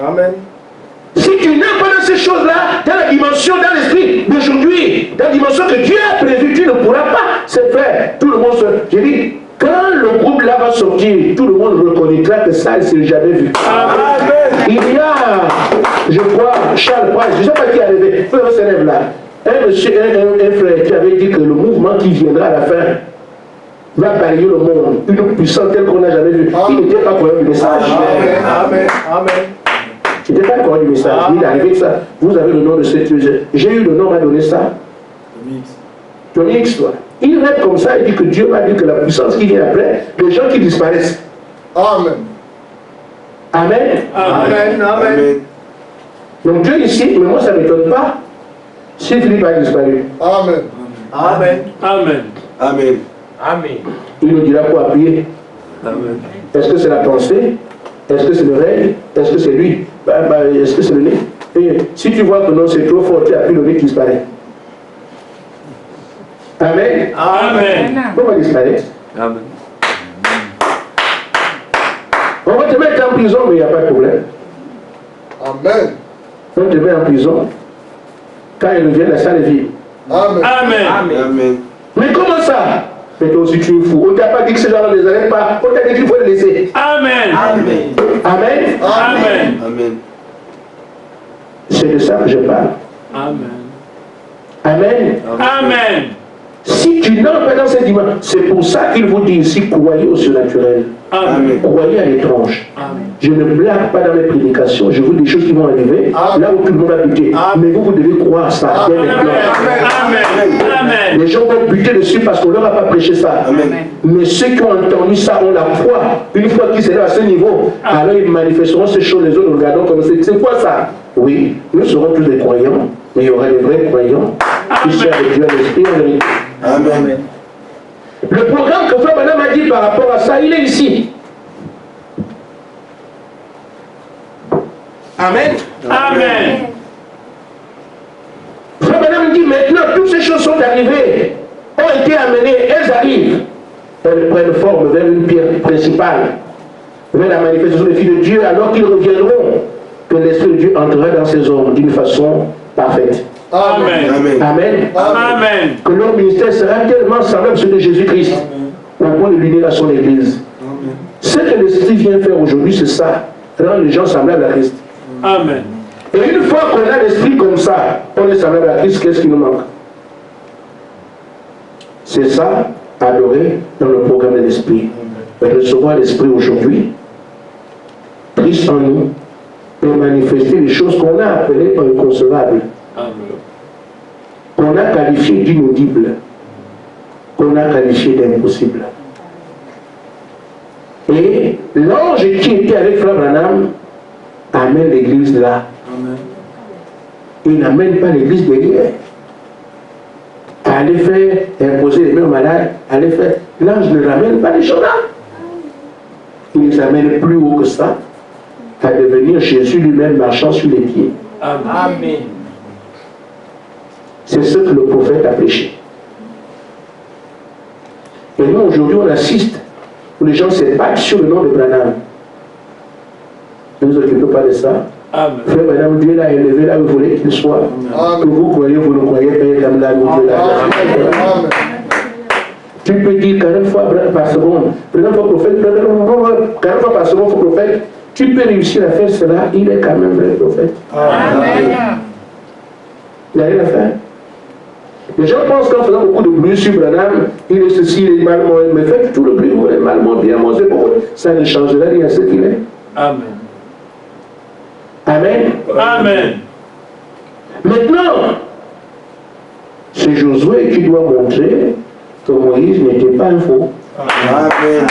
Amen. Si tu n'es pas dans ces choses-là, dans la dimension, dans l'esprit d'aujourd'hui, dans la dimension que Dieu a prévue, tu ne pourras pas se faire. Tout le monde se... J'ai dit, quand le groupe là va sortir, tout le monde reconnaîtra que ça, il ne s'est jamais vu. Amen. Il y a, je crois, Charles Price, je ne sais pas qui est arrivé, il se lève là. Un monsieur, un frère qui avait dit que le mouvement qui viendra à la fin va balayer le monde, une puissance telle qu'on n'a jamais vue. Il n'était pas pour du message. Amen. Amen. Amen. Il n'était pas pour du message. Il est arrivé que ça. Vous avez le nom de ce Dieu. J'ai eu le nom, m'a donné ça. Tony X, toi. Il rêve comme ça, il dit que Dieu m'a dit que la puissance qui vient après, les gens qui disparaissent. Amen. Amen. Amen. Amen. Donc Dieu ici, mais moi ça ne m'étonne pas. Si Philippe a disparu, Amen. Amen. Amen. Amen. Amen. il nous dira quoi appuyer. Amen. Est-ce que c'est la pensée? Est-ce que c'est le règne? Est-ce que c'est lui? Est-ce que c'est le nez? Et si tu vois que non, c'est trop fort, tu appuies le nez qui disparaît. Amen. Amen. Pourquoi disparaître? Amen. On va te mettre en prison, mais il n'y a pas de problème. Amen. On te met en prison. Quand il revient, la salle est vide. Amen. Amen. Amen. Mais comment ça? Mais toi aussi tu es fou. On ne t'a pas dit que ces gens-là ne les arrêtent pas. On t'a dit qu'il faut les laisser. Amen. Amen. Amen. Amen. Amen. C'est de ça que je parle. Amen. Amen. Amen. Si tu n'entres pas dans cette dimension, c'est pour ça qu'il vous dit ici, croyez au surnaturel. Amen. Croyez à l'étrange. Amen. Je ne blague pas dans mes prédications. Je vous dis des choses qui vont arriver là où tout le monde a buté. Mais vous devez croire ça. dès maintenant. Amen. Amen. Les gens vont buter dessus parce qu'on ne leur a pas prêché ça. Amen. Mais ceux qui ont entendu ça ont la foi. Une fois qu'ils seront à ce niveau, alors ils manifesteront ces choses. Les autres regardons comme c'est quoi ça? Oui, nous serons tous des croyants, mais il y aura des vrais croyants qui servent Dieu à l'esprit en vérité. Amen. Le programme que Frère Madame a dit par rapport à ça, il est ici. Amen. Amen. Frère Madame dit maintenant, toutes ces choses sont arrivées, ont été amenées, elles arrivent. Elles prennent forme vers une pierre principale, vers la manifestation des filles de Dieu, alors qu'ils reviendront, que l'Esprit de Dieu entrera dans ces hommes d'une façon parfaite. Amen. Amen. Amen. Amen. Que leur ministère sera tellement semblable à celui de Jésus-Christ, au point de l'unir à son Église. Ce que l'Esprit vient faire aujourd'hui, c'est ça, rendre les gens semblables à Christ. Amen. Et une fois qu'on a l'Esprit comme ça, on est semblable à Christ, qu'est-ce qui nous manque? C'est ça, adorer dans le programme de l'Esprit. Recevoir l'Esprit aujourd'hui, Christ en nous, et manifester les choses qu'on a appelées inconcevables, qu'on a qualifiées d'inaudibles, qu'on a qualifiées d'impossibles. Et l'ange qui était avec Frère Branham amène l'église là. Il n'amène pas l'église derrière. Aller faire imposer les mains aux malades, aller faire. L'ange ne ramène pas les gens là. Il les amène plus haut que ça, à devenir Jésus lui-même marchant sur les pieds. Amen. C'est ce que le prophète a prêché. Et nous, aujourd'hui, on assiste où les gens se battent sur le nom de Branham. Ne nous occupez pas de ça. Amen. Frère Branham, Dieu l'a élevé là où vous voulez qu'il soit. Que vous croyez, vous ne croyez pas, comme là où Dieu l'a élevé. Amen. Tu peux dire 40 fois par seconde, 40 fois prophète, 40 fois par seconde, prophète. Tu peux réussir à faire cela, il est quand même vrai prophète. Amen. Il n'a rien à faire. Les gens pensent qu'en faisant beaucoup de bruit sur Branham, il est ceci, il est mal, mais faites tout le bruit, vous êtes mal, bien, moi, c'est bon. Ça ne changera rien à ce qu'il est. Amen. Amen. Amen. Maintenant, c'est Josué qui doit montrer que Moïse n'était pas un faux. Amen.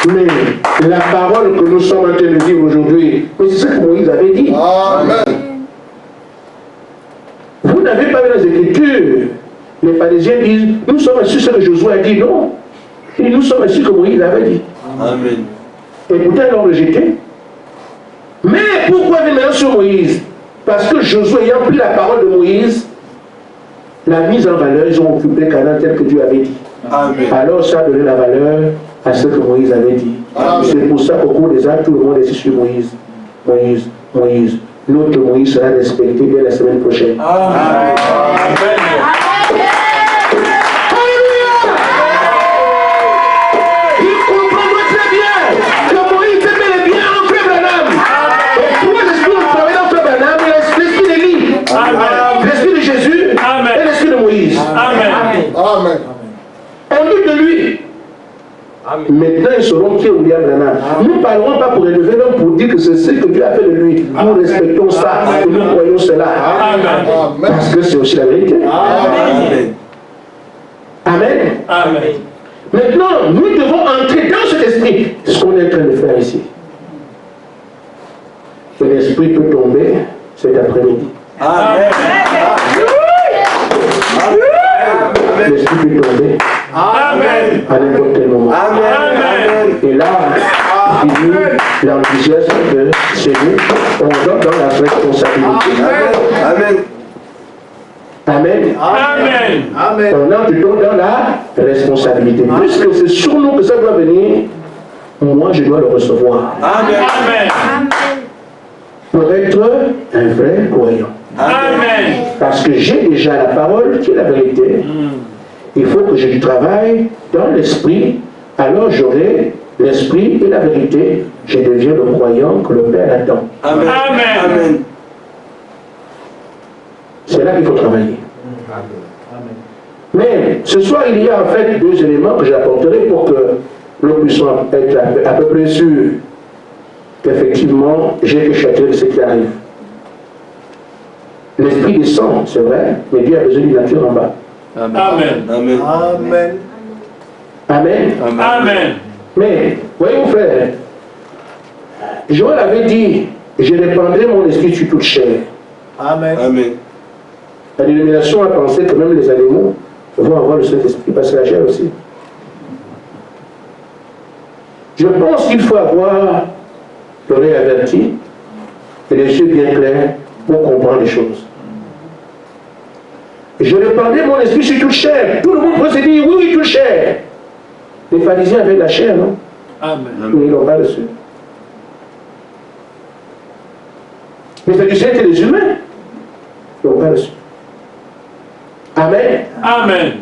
Mais la parole que nous sommes en train de dire aujourd'hui, c'est ce que Moïse avait dit. Amen. Vous n'avez pas vu dans les Écritures. Les pharisiens disent, nous sommes assis ce que Josué a dit. Non. Et nous sommes assis que Moïse avait dit. Amen. Et pourtant, ils l'ont rejeté. Mais pourquoi venir maintenant sur Moïse? Parce que Josué ayant pris la parole de Moïse, la mise en valeur, ils ont occupé Canaan tel que Dieu avait dit. Amen. Alors ça a donné la valeur à ce que Moïse avait dit. C'est pour ça qu'au cours des actes, tout le monde est ici sur Moïse. Moïse, Moïse. Notre Moïse sera respecté dès la semaine prochaine. Amen. Amen. On dit de lui. Maintenant, ils sauront qui est William Branham. Nous ne parlerons pas pour élever l'homme pour dire que c'est ce que Dieu a fait de lui. Nous respectons ça et nous croyons cela. Amen. Parce que c'est aussi la vérité. Amen. Amen. Amen. Maintenant, nous devons entrer dans cet esprit. C'est ce qu'on est en train de faire ici. Et l'esprit peut tomber cet après-midi. Amen. L'esprit peut tomber Amen. à n'importe quel moment. Amen. Et là, finit l'enthousiasme de Seigneur. On donne dans la responsabilité. Amen. Amen. Amen. Amen. On entre donc dans la responsabilité. Puisque c'est sur nous que ça doit venir, moi je dois le recevoir. Amen. Amen. Pour être un vrai croyant. Amen. Parce que j'ai déjà la parole qui est la vérité. Il faut que je travaille dans l'esprit. Alors j'aurai l'esprit et la vérité. Je deviens le croyant que le Père attend. Amen. Amen. C'est là qu'il faut travailler. Mais ce soir, il y a en fait deux éléments que j'apporterai pour que nous puissions être à peu près sûrs qu'effectivement, j'ai que chacun de ce qui arrive. L'esprit descend, c'est vrai, mais Dieu a besoin d'une nature en bas. Amen. Amen. Amen. Amen. Amen. Mais, voyez-vous frère, Joël avait dit, je répandrai mon esprit sur toute chair. Amen. Amen. La dénomination a pensé que même les animaux vont avoir le Saint-Esprit, parce que la chair aussi. Je pense qu'il faut avoir l'oreille avertie et les yeux bien clairs pour comprendre les choses. Je répandrai mon esprit sur toute chair. Tout le monde peut se dire, oui, oui, toute chair. Les pharisiens avaient de la chair, non? Amen. Mais ils n'ont pas reçu. Les pharisiens étaient des humains. Ils n'ont pas reçu. Amen. Amen.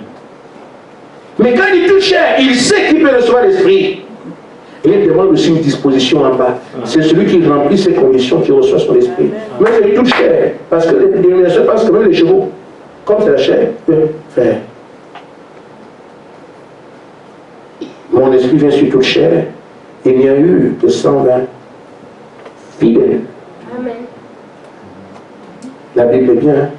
Mais quand il touche chair, il sait qu'il peut recevoir l'esprit. Et il demande aussi une disposition en bas. C'est celui qui remplit ces conditions qui reçoit son esprit. Mais il touche chair. Parce que les dénominations pensent que même les chevaux, comme c'est la chair, peuvent faire. Mon esprit vient sur toute chair. Il n'y a eu que 120 fidèles. Amen. La Bible est bien.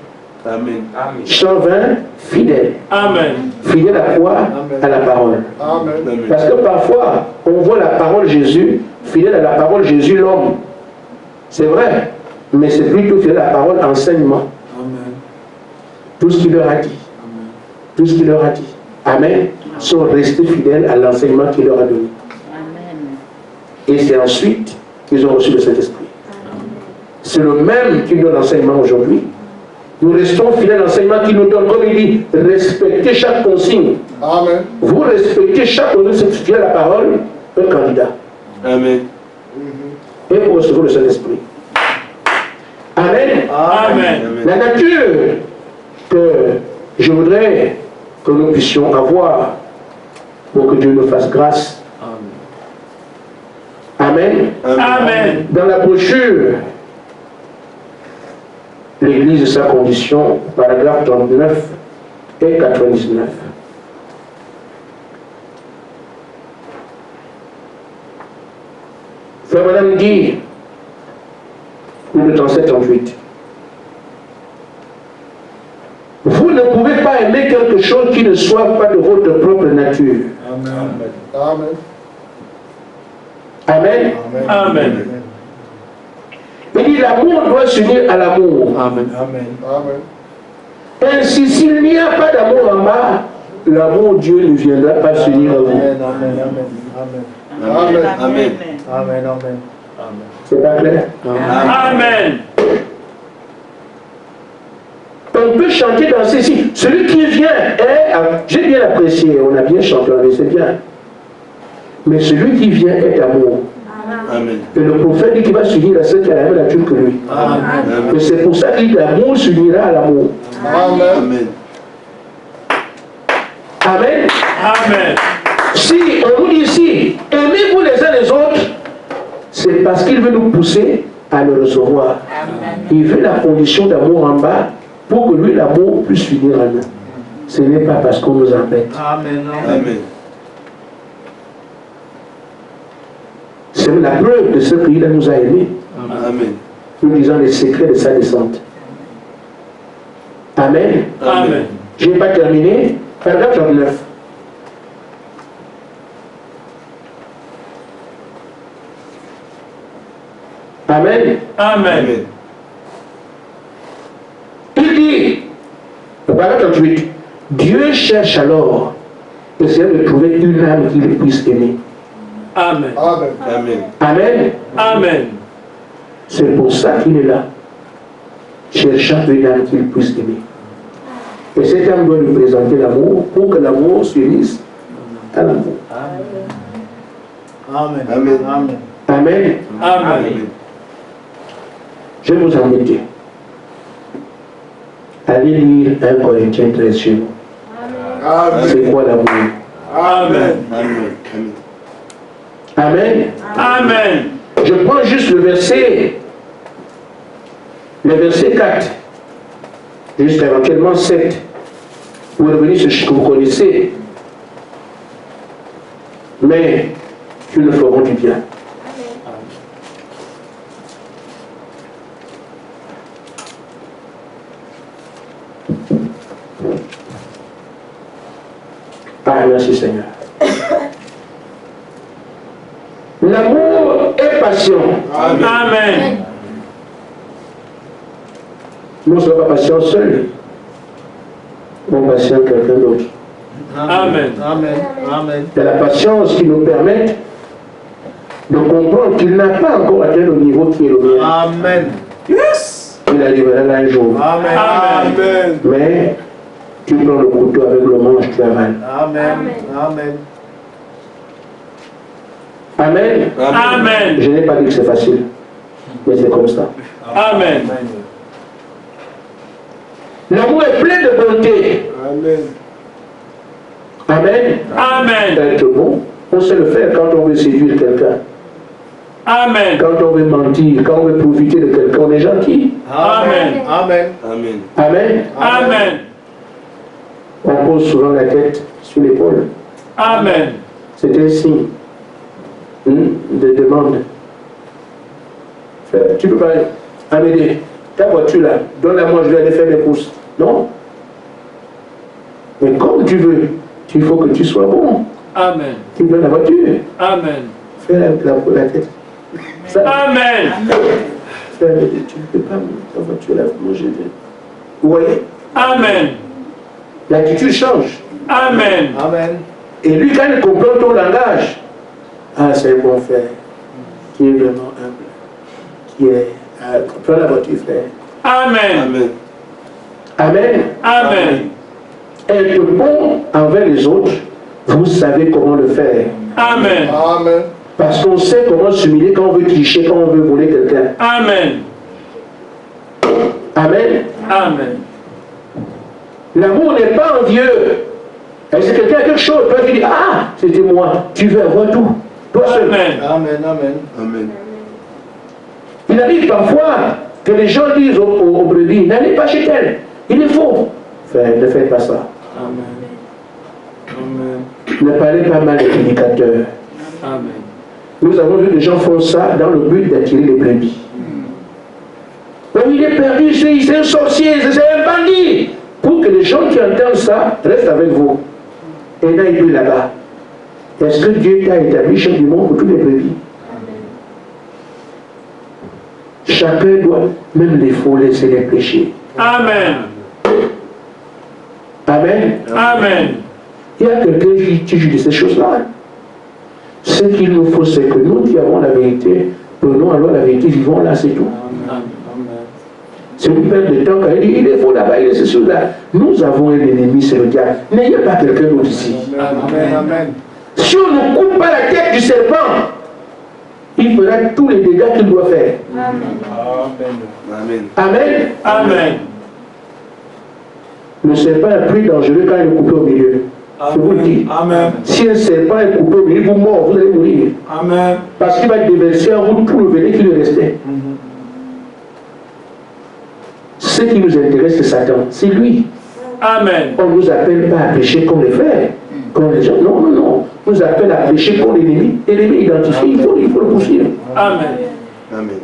Amen. 120 fidèles. Amen. Fidèles à quoi? À la parole. Amen. Parce que parfois, on voit la parole Jésus, fidèle à la parole Jésus, l'homme. C'est vrai, mais c'est plutôt fidèle à la parole enseignement. Tout ce qu'il leur a dit. Tout ce qu'il leur a dit. Amen. Sont restés fidèles à l'enseignement qu'il leur a donné. Et c'est ensuite qu'ils ont reçu le Saint-Esprit. C'est le même qui donne l'enseignement aujourd'hui. Nous restons fidèles à l'enseignement qui nous donne, comme il dit, respectez chaque consigne. Amen. Vous respectez chaque consigne, c'est fidèle à la parole, un candidat. Amen. Et vous recevez le Saint-Esprit. Amen. Amen. La nature que je voudrais que nous puissions avoir pour que Dieu nous fasse grâce. Amen. Amen. Dans la brochure l'Église et sa condition, paragraphe 39 et 99. Frère Madame dit, le 37-38, vous ne pouvez pas aimer quelque chose qui ne soit pas de votre propre nature. Amen. Amen. Amen. Il dit, l'amour doit s'unir à l'amour. Amen. Amen. Ainsi, s'il n'y a pas d'amour en bas, l'amour de Dieu ne viendra pas s'unir à vous. Amen. Amen. Amen. Amen. C'est pas clair? Amen. On peut chanter dans ceci. Celui qui vient est... J'ai bien apprécié, on a bien chanté, c'est bien. Mais celui qui vient est d'amour. Amen. Et le prophète dit qu'il va s'unir à ceux qui a la même nature que lui. Amen. Et c'est pour ça qu'il dit l'amour s'unira à l'amour. Amen. Amen. Amen. Si on nous dit ici, aimez-vous les uns les autres, c'est parce qu'il veut nous pousser à le recevoir. Il veut la condition d'amour en bas pour que lui, l'amour, puisse finir en nous. Ce n'est pas parce qu'on nous embête. Amen. Amen. C'est la preuve de ce qu'il nous a aimés. Amen. Nous disons les secrets de sa descente. Amen. Amen. Je n'ai pas terminé. Paragraphe 39. Amen. Amen. Il dit, paragraphe 38, Dieu cherche alors essayer de trouver une âme qu'il puisse aimer. Amen. Amen. Amen. Amen. C'est pour ça qu'il est là, cherchant une âme qu'il puisse aimer. Et cette âme doit lui présenter l'amour pour que l'amour s'unisse à l'amour. Amen. Amen. Amen. Amen. Je vais vous embêter. Allez lire 1 Corinthiens 13 chez vous. C'est quoi l'amour? Amen. Amen. Amen. Amen. Je prends juste le verset 4, jusqu'à éventuellement 7, pour revenir sur ce que vous connaissez, mais qui nous feront du bien. Ah, merci Seigneur. L'amour est patient. Amen. Nous ne sommes pas patients seuls. On patient quelqu'un d'autre. Amen. Amen. C'est la patience qui nous permet de comprendre qu'il n'a pas encore atteint le niveau qui est le mien. Amen. Yes. Il arrivera là un jour. Amen. Amen. Mais tu prends le couteau avec le manche, tu avales. Amen. Amen. Amen. Amen. Je n'ai pas dit que c'est facile, mais c'est comme ça. Amen. L'amour est plein de bonté. Amen. Amen. Amen. Être bon, on sait le faire quand on veut séduire quelqu'un. Amen. Quand on veut mentir, quand on veut profiter de quelqu'un, on est gentil. Amen. Amen. Amen. Amen. Amen. On pose souvent la tête sur l'épaule. Amen. C'est un signe de demande. Tu peux pas Amédée, ta voiture là, donne-la moi, je vais aller faire des courses. Non. Mais comme tu veux, il faut que tu sois bon. Amen. Tu me donnes la voiture. Amen. Fais la tête. Ça, Amen. tu ne peux pas ta voiture là, moi je vais. Vous voyez? Amen. L'attitude change. Amen. Amen. Et lui, quand il comprend ton langage, ah, c'est un bon frère. qui est vraiment humble, qui est... prends la voiture, frère. Amen. Amen. Amen. Être bon envers les autres, vous savez comment le faire. Amen. Amen. Parce qu'on sait comment s'humilier quand on veut tricher, quand on veut voler quelqu'un. Amen. Amen. Amen. L'amour n'est pas envieux. Et si quelqu'un a quelque chose, toi tu dis, ah, c'était moi, tu veux avoir tout. Toi seul. Amen. Amen. Amen. Amen. Il arrive parfois que les gens disent aux brebis, n'allez pas chez elle, il est faux. Frère, ne faites pas ça. Ne parlez pas mal des prédicateurs. Amen. Nous avons vu des gens font ça dans le but d'attirer les brebis. Donc il est perdu, c'est un sorcier, c'est un bandit. Pour que les gens qui entendent ça restent avec vous. Et n'aillent plus là-bas. Est-ce que Dieu t'a établi chef du monde pour tous les brebis? Chacun doit, même les faux, laisser les péchés. Amen. Amen. Amen. Il y a quelqu'un qui juge de ces choses-là. Ce qu'il nous faut, c'est que nous qui avons la vérité, prenons alors la vérité, vivons là, c'est tout. C'est une perte de temps quand il dit, il est faux là-bas, il est ce chose-là. Nous avons un ennemi, c'est le diable. N'ayez pas quelqu'un d'autre ici. Amen. Amen. Si on ne coupe pas la tête du serpent, il fera tous les dégâts qu'il doit faire. Amen. Amen. Amen. Le serpent est plus dangereux quand il est coupé au milieu. Je vous le dis. Amen. Si un serpent est coupé au milieu, vous mort, vous allez mourir. Amen. Parce qu'il va déverser en vous tout le venin qui lui restait. Ce qui nous intéresse, c'est Satan. C'est lui. Amen. On ne nous appelle pas à pécher comme les frères, comme les gens. Non, non, non. On nous appelle à pécher comme l'ennemi. Et l'ennemi identifié, il faut le poursuivre. Amen. Amen.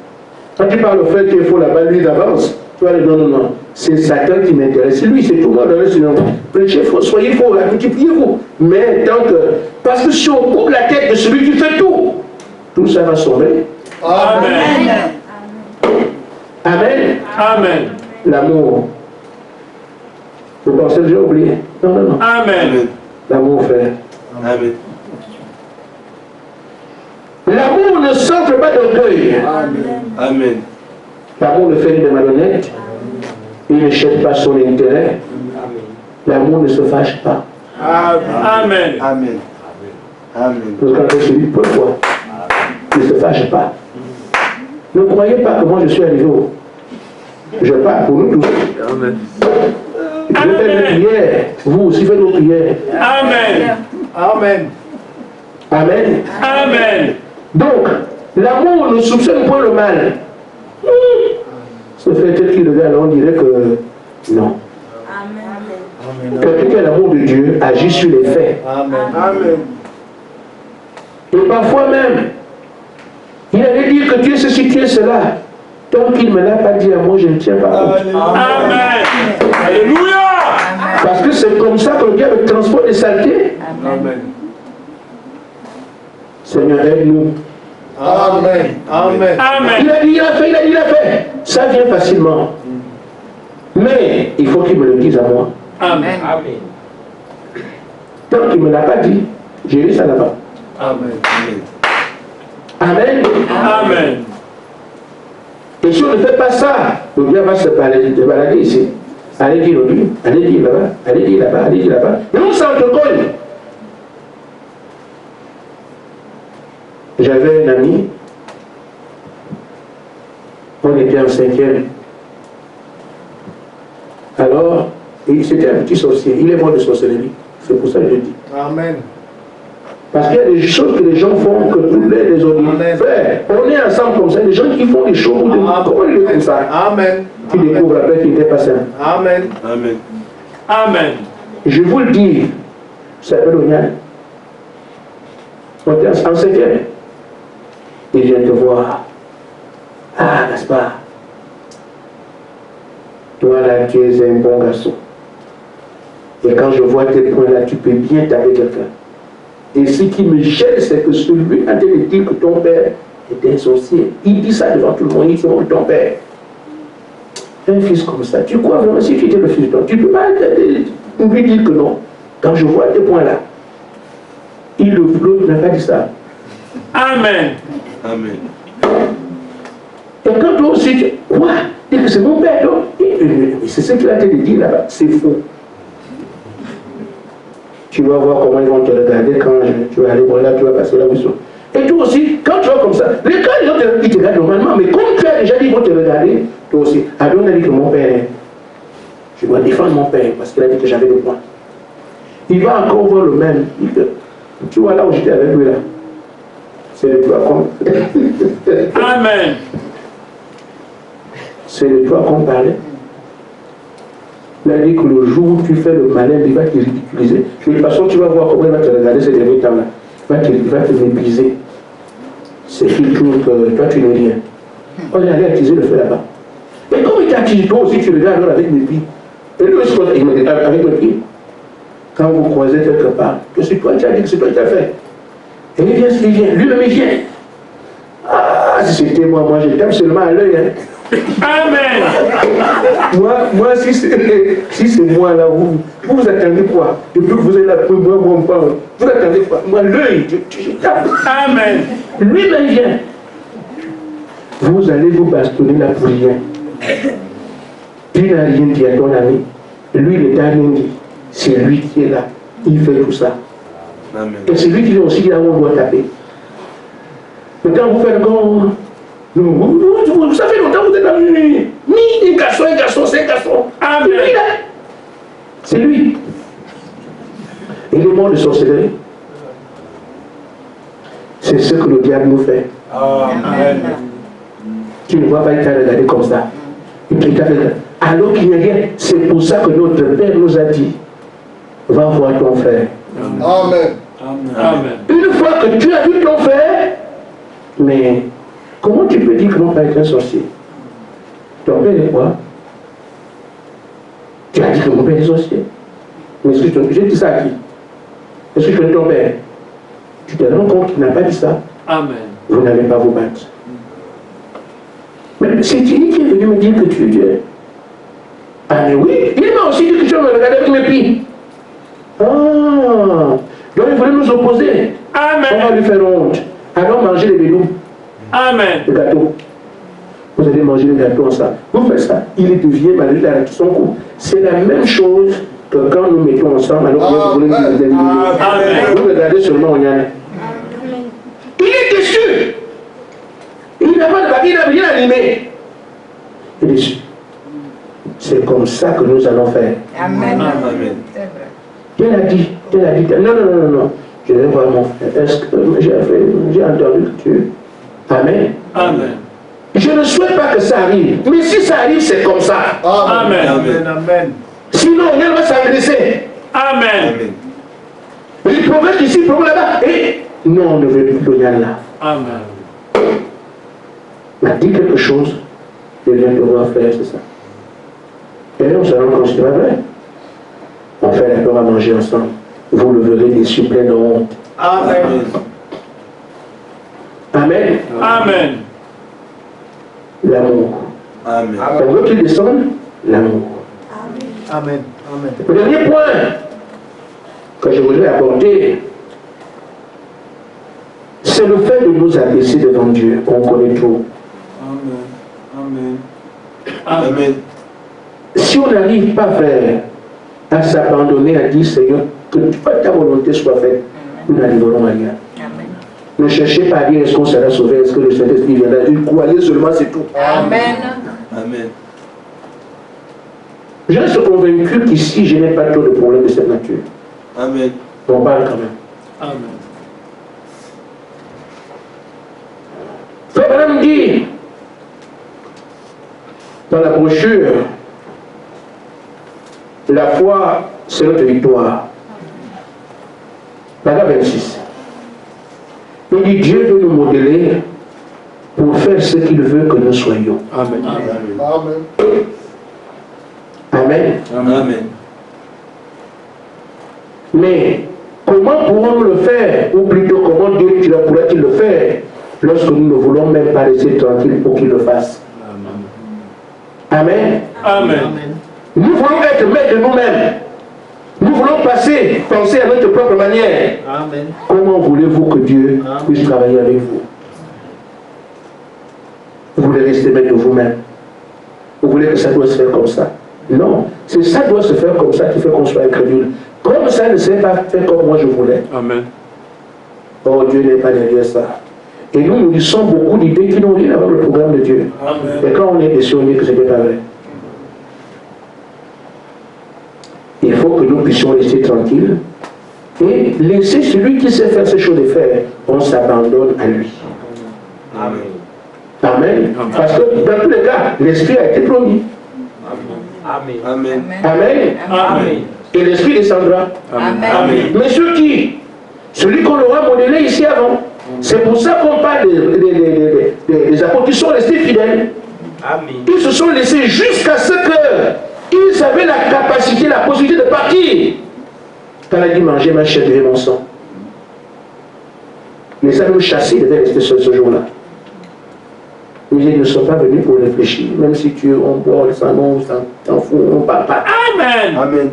Quand tu parles au frère qu'il faut là-bas, lui d'avance. Tu vas dire non, non, non. C'est Satan qui m'intéresse. C'est lui, c'est tout le monde. Sinon, prêchez faux, soyez faux, multipliez-vous. Mais tant que. Parce que si on coupe la tête de celui qui fait tout ça va sauver. Amen. Amen. Amen. L'amour. Vous pensez que j'ai oublié? Non, non, non. Amen. L'amour, frère. Amen. L'amour ne s'enfle pas d'orgueil. Amen. L'amour ne fait de malhonnête. Il ne cherche pas son intérêt. L'amour ne se fâche pas. Amen. Amen. Amen. Parce que quand je dis pourquoi, il ne se fâche pas. Ne croyez pas que moi je suis arrivé au. Je parle pour nous tous. Amen. Je fais mes prières. Vous aussi faites vos prières. Amen. Amen. Amen. Amen. Donc, l'amour ne soupçonne point le mal. Ce fait qu'il le alors on dirait que non. Quelqu'un qui a l'amour de Dieu agit sur les faits. Amen. Amen. Et parfois même, il allait dire que tu es ceci, tu es cela. Tant qu'il ne me l'a pas dit à moi, je ne tiens pas compte. Amen. Alléluia. Parce que c'est comme ça que le diable transporte les saletés. Amen. Seigneur, aide-nous. Amen. Amen. Amen. Il a dit, il a fait, il a dit, il a fait. Ça vient facilement. Mais il faut qu'il me le dise à moi. Amen. Tant qu'il ne me l'a pas dit, j'ai lu ça là-bas. Amen. Amen. Amen. Et si on ne fait pas ça, le diable va se balader ici. Allez dire au Dieu, allez dire là-bas, allez dire là-bas, allez dire là-bas. Et on s'entrecolle. J'avais un ami, on était en 5e. Alors, c'était un petit sorcier, il est mort de sorcellerie. C'est pour ça que je dis. Amen. Parce qu'il y a des choses que les gens font que tous les ordinaires. Frère, on est ensemble comme ça, des gens qui font des choses pour comment ils le font ça? Amen. Tu découvres après qu'il n'était pas simple. Amen. Amen. Amen. Je vous le dis, ça s'appelle Onial. On était en 5e. Il vient te voir. Ah, n'est-ce pas? Toi là, tu es un bon garçon. Et quand je vois tes points là, tu peux bien taper quelqu'un. Et ce qui me gêne, c'est que celui a dit que ton père était un sorcier. Il dit ça devant tout le monde, il dit ton père. Un fils comme ça, tu crois vraiment si tu étais le fils de ton, tu ne peux pas lui dire que non. Quand je vois tes points là, l'autre n'a pas dit ça. Amen. Amen. Et quand toi aussi, tu quoi? Dis que c'est mon père, donc. C'est ce qu'il a été dit là-bas, c'est faux. Tu vas voir comment ils vont te regarder quand tu vas aller voir là, tu vas passer la mission. Et toi aussi, quand tu vas comme ça, quand les gens ils te regardent normalement, mais comme tu as déjà dit, ils vont te regarder, toi aussi. Adon a dit que mon père, je dois défendre mon père parce qu'il a dit que j'avais des points. Il va encore voir le même. Tu vois là où j'étais avec lui là. C'est de toi qu'on. Amen. C'est de toi qu'on parlait. Il a dit que le jour où tu fais le malin, il va te ridiculiser. De toute façon, tu vas voir comment il va te regarder ces derniers temps-là. Il va te mépriser. C'est qu'il trouve que toi, tu n'es rien. On est allé attiser le feu là-bas. Et comme il t'attise, toi aussi, tu regardes alors avec mépris. Et lui aussi, il me dit avec mépris. Quand vous croisez quelque part, que c'est toi qui as dit que c'est toi qui as fait. Et il vient, lui-même il vient. Ah, si c'était moi, je t'aime seulement à l'œil. Hein. Amen. Moi si c'est moi là, vous attendez quoi? Depuis que vous êtes là, moi, vous attendez quoi? Moi, l'œil, je tape. Amen. Lui-même vient. Vous allez vous bastonner là pour rien. Tu n'as rien dit à ton ami. Lui, il n'est rien dit. C'est lui qui est là. Il fait tout ça. Amen. Et c'est lui qui vient aussi là où on doit taper. Mais quand vous faites comme... Ça fait longtemps que vous êtes là. Ni un garçon, c'est un garçon. Amen. Lui, là. C'est lui. Et les morts de sorcellerie, c'est ce que le diable nous fait. Amen. Tu ne vois pas, il t'a regardé comme ça. Et puis il t'a fait... Alors qu'il n'y a rien, c'est pour ça que notre Père nous a dit, va voir ton frère. Amen. Amen. Une fois que tu as vu ton frère, mais comment tu peux dire que mon père est un sorcier? Ton père est quoi? Tu as dit que mon père est sorcier. Mais est-ce que j'ai dit ça à qui? Est-ce que tu connais ton père? Tu te rends compte qu'il n'a pas dit ça? Amen. Vous n'allez pas vous battre. Mais c'est Thierry qui est venu me dire que tu es Dieu. Ah mais oui, il m'a aussi dit que tu vas me regarder avec mépris. Ah, donc il voulait nous opposer. Amen. On va lui faire honte. Alors manger les bédous. Amen. Le gâteau. Vous allez manger le gâteau ensemble. Vous faites ça, il devient malgré la son coup. C'est la même chose que quand nous mettons ensemble, alors que vous voulez nous éliminer. Vous regardez seulement Onyane. Il est déçu. Il n'a pas de baguette, il n'a rien animé. Il est déçu. C'est comme ça que nous allons faire. Amen. Amen. C'est vrai. Dieu a dit, non. Je vais voir mon frère. Est-ce que j'ai entendu que tu... Amen. Amen. Je ne souhaite pas que ça arrive. Mais si ça arrive, c'est comme ça. Amen. Amen. Amen. Sinon, on va s'agresser. Amen. Amen. Il progresse ici, il progresse là-bas. Et non, on ne veut plus donner là. Amen. Il a dit quelque chose. Je viens de voir frère, c'est ça. Et là, on se rend compte, c'est pas vrai. On fait la peur à manger ensemble. Vous le verrez déçu, plein de honte. Amen. Amen. Amen. L'amour. Amen. On veut qu'il descende? L'amour. Amen. Amen. Le dernier point que je voudrais apporter, c'est le fait de nous abaisser devant Dieu. On connaît tout. Amen. Amen. Si on n'arrive pas, frère, à s'abandonner, à dire Seigneur, que ta volonté soit faite, nous n'arriverons à rien. Amen. Ne cherchez pas à dire est-ce qu'on sera sauvé, est-ce que le Saint-Esprit viendra. Croyez seulement, c'est tout. Amen. Amen. Je reste convaincu qu'ici, je n'ai pas trop de problèmes de cette nature. Amen. On parle quand même. Amen. Frère Branham dit dans la brochure, la foi, c'est notre victoire. Paragraphe 26. Il dit Dieu veut nous modeler pour faire ce qu'il veut que nous soyons. Amen. Amen. Amen. Amen. Mais comment pourrons-nous le faire? Ou plutôt, comment Dieu pourrait-il le faire lorsque nous ne voulons même pas rester tranquilles pour qu'il le fasse? Amen. Amen. Nous voulons être maîtres de nous-mêmes. Nous voulons penser à notre propre manière. Amen. Comment voulez-vous que Dieu puisse travailler avec vous? Vous voulez rester maître de vous-même. Vous voulez que ça doit se faire comme ça. Non, c'est ça doit se faire comme ça qui fait qu'on soit incrédule. Comme ça ne s'est pas fait comme moi je voulais. Amen. Oh, Dieu n'est pas derrière ça. Et nous, nous lisons beaucoup d'idées qui n'ont rien à voir avec le programme de Dieu. Amen. Et quand on est déçu, on dit que ce n'était pas vrai. Il faut que nous puissions rester tranquilles et laisser celui qui sait faire ces choses de faire. On s'abandonne à lui. Amen. Amen. Parce que dans tous les cas, l'Esprit a été promis. Amen. Amen. Amen. Amen. Et l'Esprit descendra. Amen. Mais sur qui? Celui qu'on aura modélé ici avant. C'est pour ça qu'on parle des apôtres qui sont restés fidèles. Amen. Ils se sont laissés jusqu'à ce qu'ils avaient la capacité, la possibilité de partir. Quand il a dit manger ma chair et mon sang. Les hommes chassés devaient rester seuls ce jour-là. Ils ne sont pas venus pour réfléchir. Même si on boit, ça non, ça t'en fout, on ne parle pas. Amen. Amen.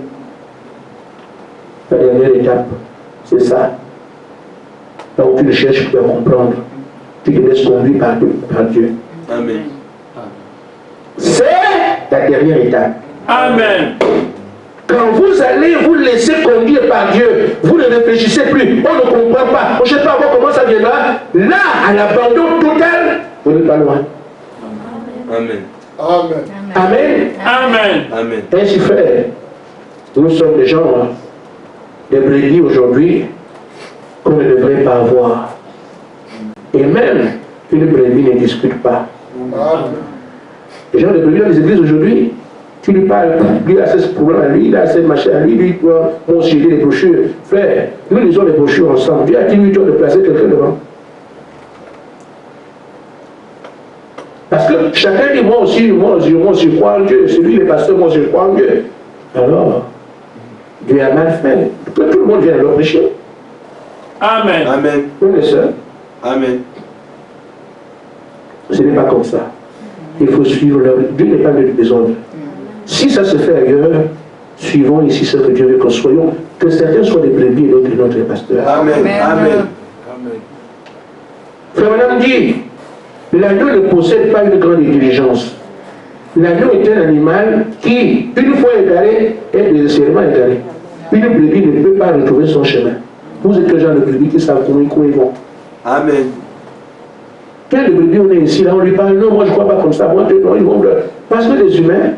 La dernière étape, c'est ça. Là où tu le cherches pour comprendre, tu te laisses conduire par Dieu. Amen. C'est la dernière étape. Amen. Quand vous allez vous laisser conduire par Dieu, vous ne réfléchissez plus, on ne comprend pas, on ne sait pas comment ça viendra. Là, à l'abandon total, vous n'êtes pas loin. Amen. Amen. Amen. Amen. Amen. Ainsi fait, nous sommes des gens, des brebis aujourd'hui, qu'on ne devrait pas avoir. Et même, une brebis ne discute pas. Amen. Les gens de brebis dans les églises aujourd'hui, tu lui parles, lui il a ce problème à lui, il a ce machin à lui, lui, on s'y lit les brochures. Frère, nous lisons les brochures ensemble. Dieu a-t-il eu de placer quelqu'un devant? Parce que chacun dit, moi aussi je crois en Dieu. Celui, les pasteurs, moi je crois en Dieu. Alors, Dieu a mal fait. Que tout le monde vienne leur prêcher. Amen. Amen. Vous le savez. Amen. Ce n'est pas comme ça. Il faut suivre leur... Dieu n'est pas de désordre. Si ça se fait ailleurs, suivons ici ce que Dieu veut qu'on soyons. Que certains soient des brebis et d'autres notre pasteur. Amen. Amen. Frère Madame dit, l'agneau ne possède pas une grande intelligence. L'agneau est un animal qui, une fois égaré, est nécessairement égaré. Une brebis ne peut pas retrouver son chemin. Vous êtes le genre de brebis qui savent comment ils vont. Amen. Quel de brebis on est ici, là, on lui parle, non, moi je ne crois pas comme ça, moi, non, ils vont pleurer. Parce que les humains,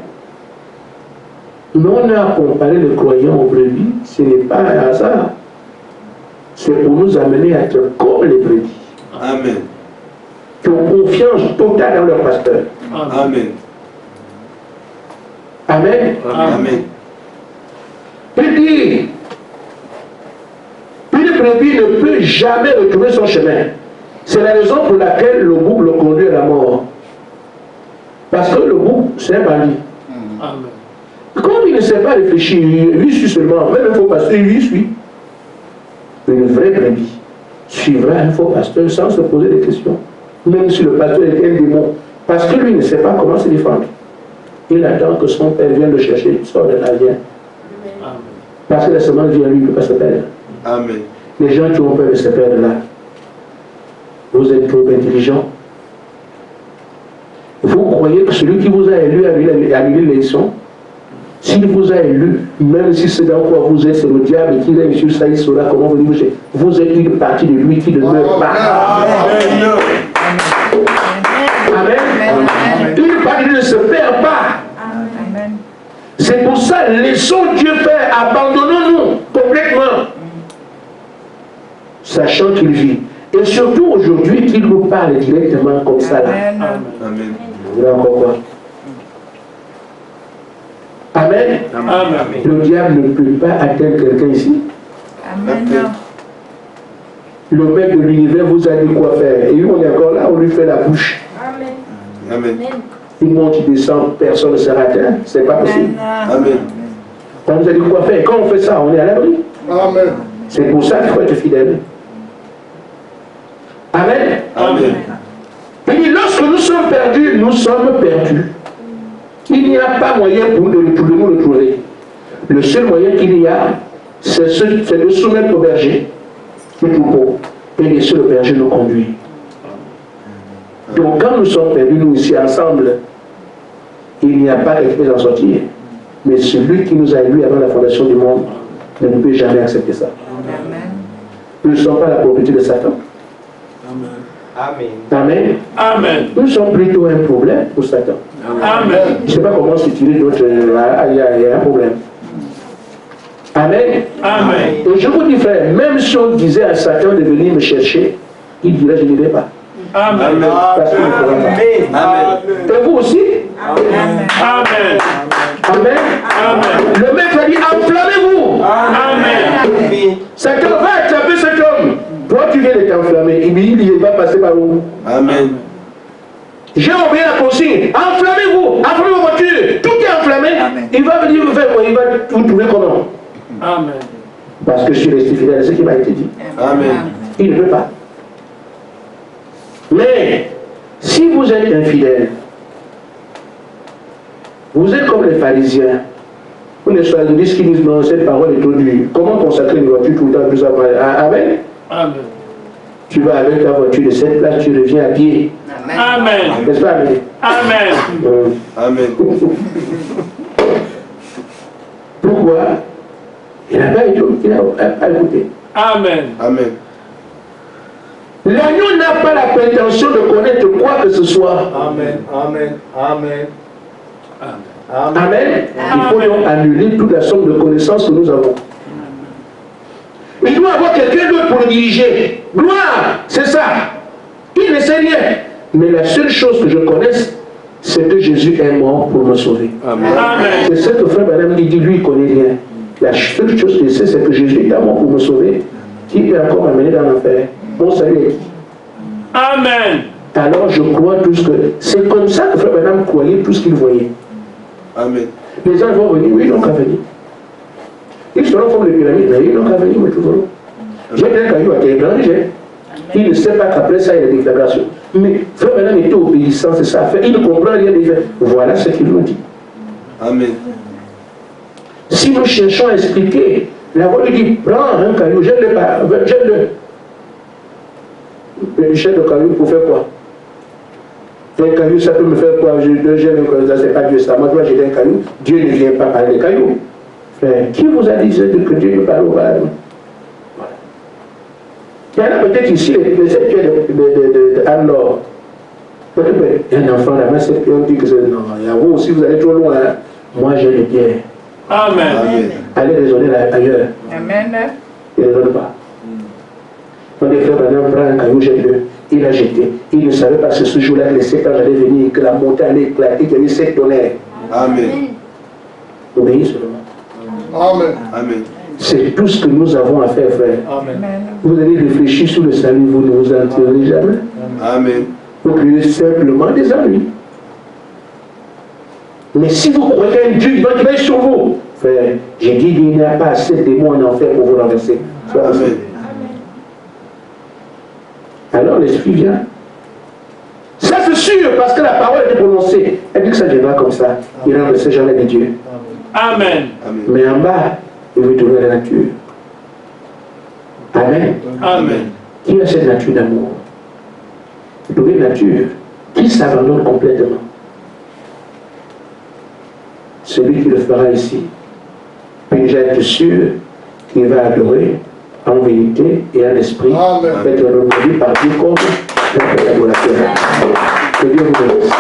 nous on a comparé le croyant aux brebis, ce n'est pas un hasard. C'est pour nous amener à être comme les brebis, Amen. qui ont confiance totale dans leur pasteur. Amen. Amen. Amen. Il dit, une brebis ne peut jamais retrouver son chemin. C'est la raison pour laquelle le bouc le conduit à la mort. Parce que le bouc, c'est un bandit. Amen. Comme il ne sait pas réfléchir, il suit seulement, même un faux pasteur, il suit. Une vraie brebis suivra un faux pasteur sans se poser des questions. Même si le pasteur est un démon. Parce que lui ne sait pas comment se défendre. Il attend que son père vienne le chercher, il sort de là, vient. Parce que la semence vient lui, il ne peut pas se perdre. Amen. Les gens qui ont peur de se perdre là, vous êtes trop intelligents. Vous croyez que celui qui vous a élu à l'élection, s'il vous a élu, même si c'est dans quoi vous êtes, c'est le diable qui règne sur ça, il saura comment vous dirigez. Vous êtes une partie de lui qui ne meurt pas. Amen. Une partie ne se perd pas. Amen. C'est pour ça, laissons Dieu faire, abandonnons-nous complètement. Sachant qu'il vit. Et surtout aujourd'hui, qu'il nous parle directement comme ça là. Amen. Vous voulez encore quoi? Amen. Amen. Le diable ne peut pas atteindre quelqu'un ici. Amen. Le maître de l'univers vous a dit quoi faire. Et lui, on est encore là, on lui fait la bouche. Amen. Il monte, il descend, personne ne sera atteint. C'est pas possible. Amen. On nous a dit quoi faire. Quand on fait ça, on est à l'abri. Amen. C'est pour ça qu'il faut être fidèle. Amen. Amen. Il dit, lorsque nous sommes perdus, nous sommes perdus. Il n'y a pas moyen pour nous de trouver. Le seul moyen qu'il y a, c'est de soumettre au berger, le troupeau, et laisser le berger nous conduire. Donc quand nous sommes perdus, nous ici ensemble, il n'y a pas quelqu'un qui peut en sortir. Mais celui qui nous a élus avant la fondation du monde ne peut jamais accepter ça. Amen. Nous ne sommes pas la propriété de Satan. Amen. Amen. Amen. Nous sommes plutôt un problème pour Satan. Amen. Je ne sais pas comment s'utiliser d'autres. Il y a un problème. Amen. Amen. Et je vous dis, frère, même si on disait à Satan de venir me chercher, il dirait je n'irai pas. Amen. Parce qu'il ne pourra pas. Amen. Et vous aussi? Amen. Amen. Amen. Amen. Le maître a dit enflammez-vous. Amen. Satan va attraper cet homme. Toi, tu viens de t'enflammer. Il va passer par où? Amen. J'ai oublié la consigne. Enflammez-vous. Enflammez vos voitures. Tout est enflammé. Il va venir vous faire quoi? Il va vous trouver comment? Amen. Parce que je suis resté fidèle à ce qui m'a été dit. Amen. Il ne peut pas. Mais, si vous êtes infidèle, vous êtes comme les pharisiens. Vous les disent qui disent non, cette parole est trop dure. Comment consacrer une voiture tout le temps plus à moi? Amen. Amen. Tu vas avec ta voiture de cette place, tu reviens à pied. Amen. N'est-ce pas, Amen? Amen. Amen. Pourquoi? Il n'a pas écouté. Amen. Amen. L'agneau n'a pas la prétention de connaître quoi que ce soit. Amen. Amen. Amen. Amen. Amen. Il faut donc annuler toute la somme de connaissances que nous avons. Il doit avoir quelqu'un d'autre pour le diriger. Gloire, c'est ça. Il ne sait rien. Mais la seule chose que je connaisse, c'est que Jésus est mort pour me sauver. Amen. Amen. C'est ce que frère Madame dit, lui, il ne connaît rien. La seule chose qu'il sait, c'est que Jésus est mort pour me sauver, qui peut encore m'amener dans l'enfer. Mon salut est qui? Amen. Alors je crois tout ce que... C'est comme ça que frère Madame croyait tout ce qu'il voyait. Amen. Les gens vont venir, oui, ils n'ont qu'à venir. Ils seront comme les pyramides, mais ils n'ont qu'à venir, mais toujours. J'ai un caillou à Téhébranger. Il ne sait pas qu'après ça, il y a des déclarations. Mais frère Madame était obéissant, c'est ça à faire. Il ne comprend rien des faits. Voilà ce qu'il nous dit. Amen. Si nous cherchons à expliquer, la voix lui dit, prends un caillou, jette-le. Jette le caillou pour faire quoi? Un caillou, ça peut me faire quoi? Je jette un caillou, ça c'est pas Dieu, ça. Moi, je dois jeter un caillou. Dieu ne vient pas parler des cailloux. Frère, qui vous a dit que Dieu ne parle pas? Voilà. Il y en a peut-être ici, les sceptiques alors, peut-être un enfant là-bas, on dit que c'est non, il y a vous aussi, vous allez trop loin. Hein? Moi, j'ai les pierres. Amen. Amen. Allez raisonner ailleurs. Amen. Il ne raisonne pas. Quand les frères maintenant prennent un caillou, jette-le. Il a jeté. Il ne savait pas que ce jour-là, que les sépages allaient venir, que la montagne allait éclater, qu'il y avait 7 tonnerres. Amen. Obéis seulement. Amen. Amen. C'est tout ce que nous avons à faire, frère. Amen. Vous allez réfléchir sur le salut, vous ne vous entraînerez jamais. Amen. Vous créez simplement des ennuis. Mais si vous croyez un Dieu qui va être sur vous, frère, j'ai dit qu'il n'y a pas assez de démons en enfer pour vous renverser. Amen. Alors l'esprit vient. Ça c'est sûr, parce que la parole était prononcée. Elle dit que ça viendra comme ça. Il renversait jamais de Dieu. Amen. Amen. Mais en bas, il veut trouver la nature. Amen. Amen. Qui a cette nature d'amour? Trouver une nature qui s'abandonne complètement. Celui qui le fera ici peut déjà être sûr qu'il va adorer en vérité et en esprit, Amen. être reconnu par Dieu comme notre adorateur. Que Dieu vous bénisse.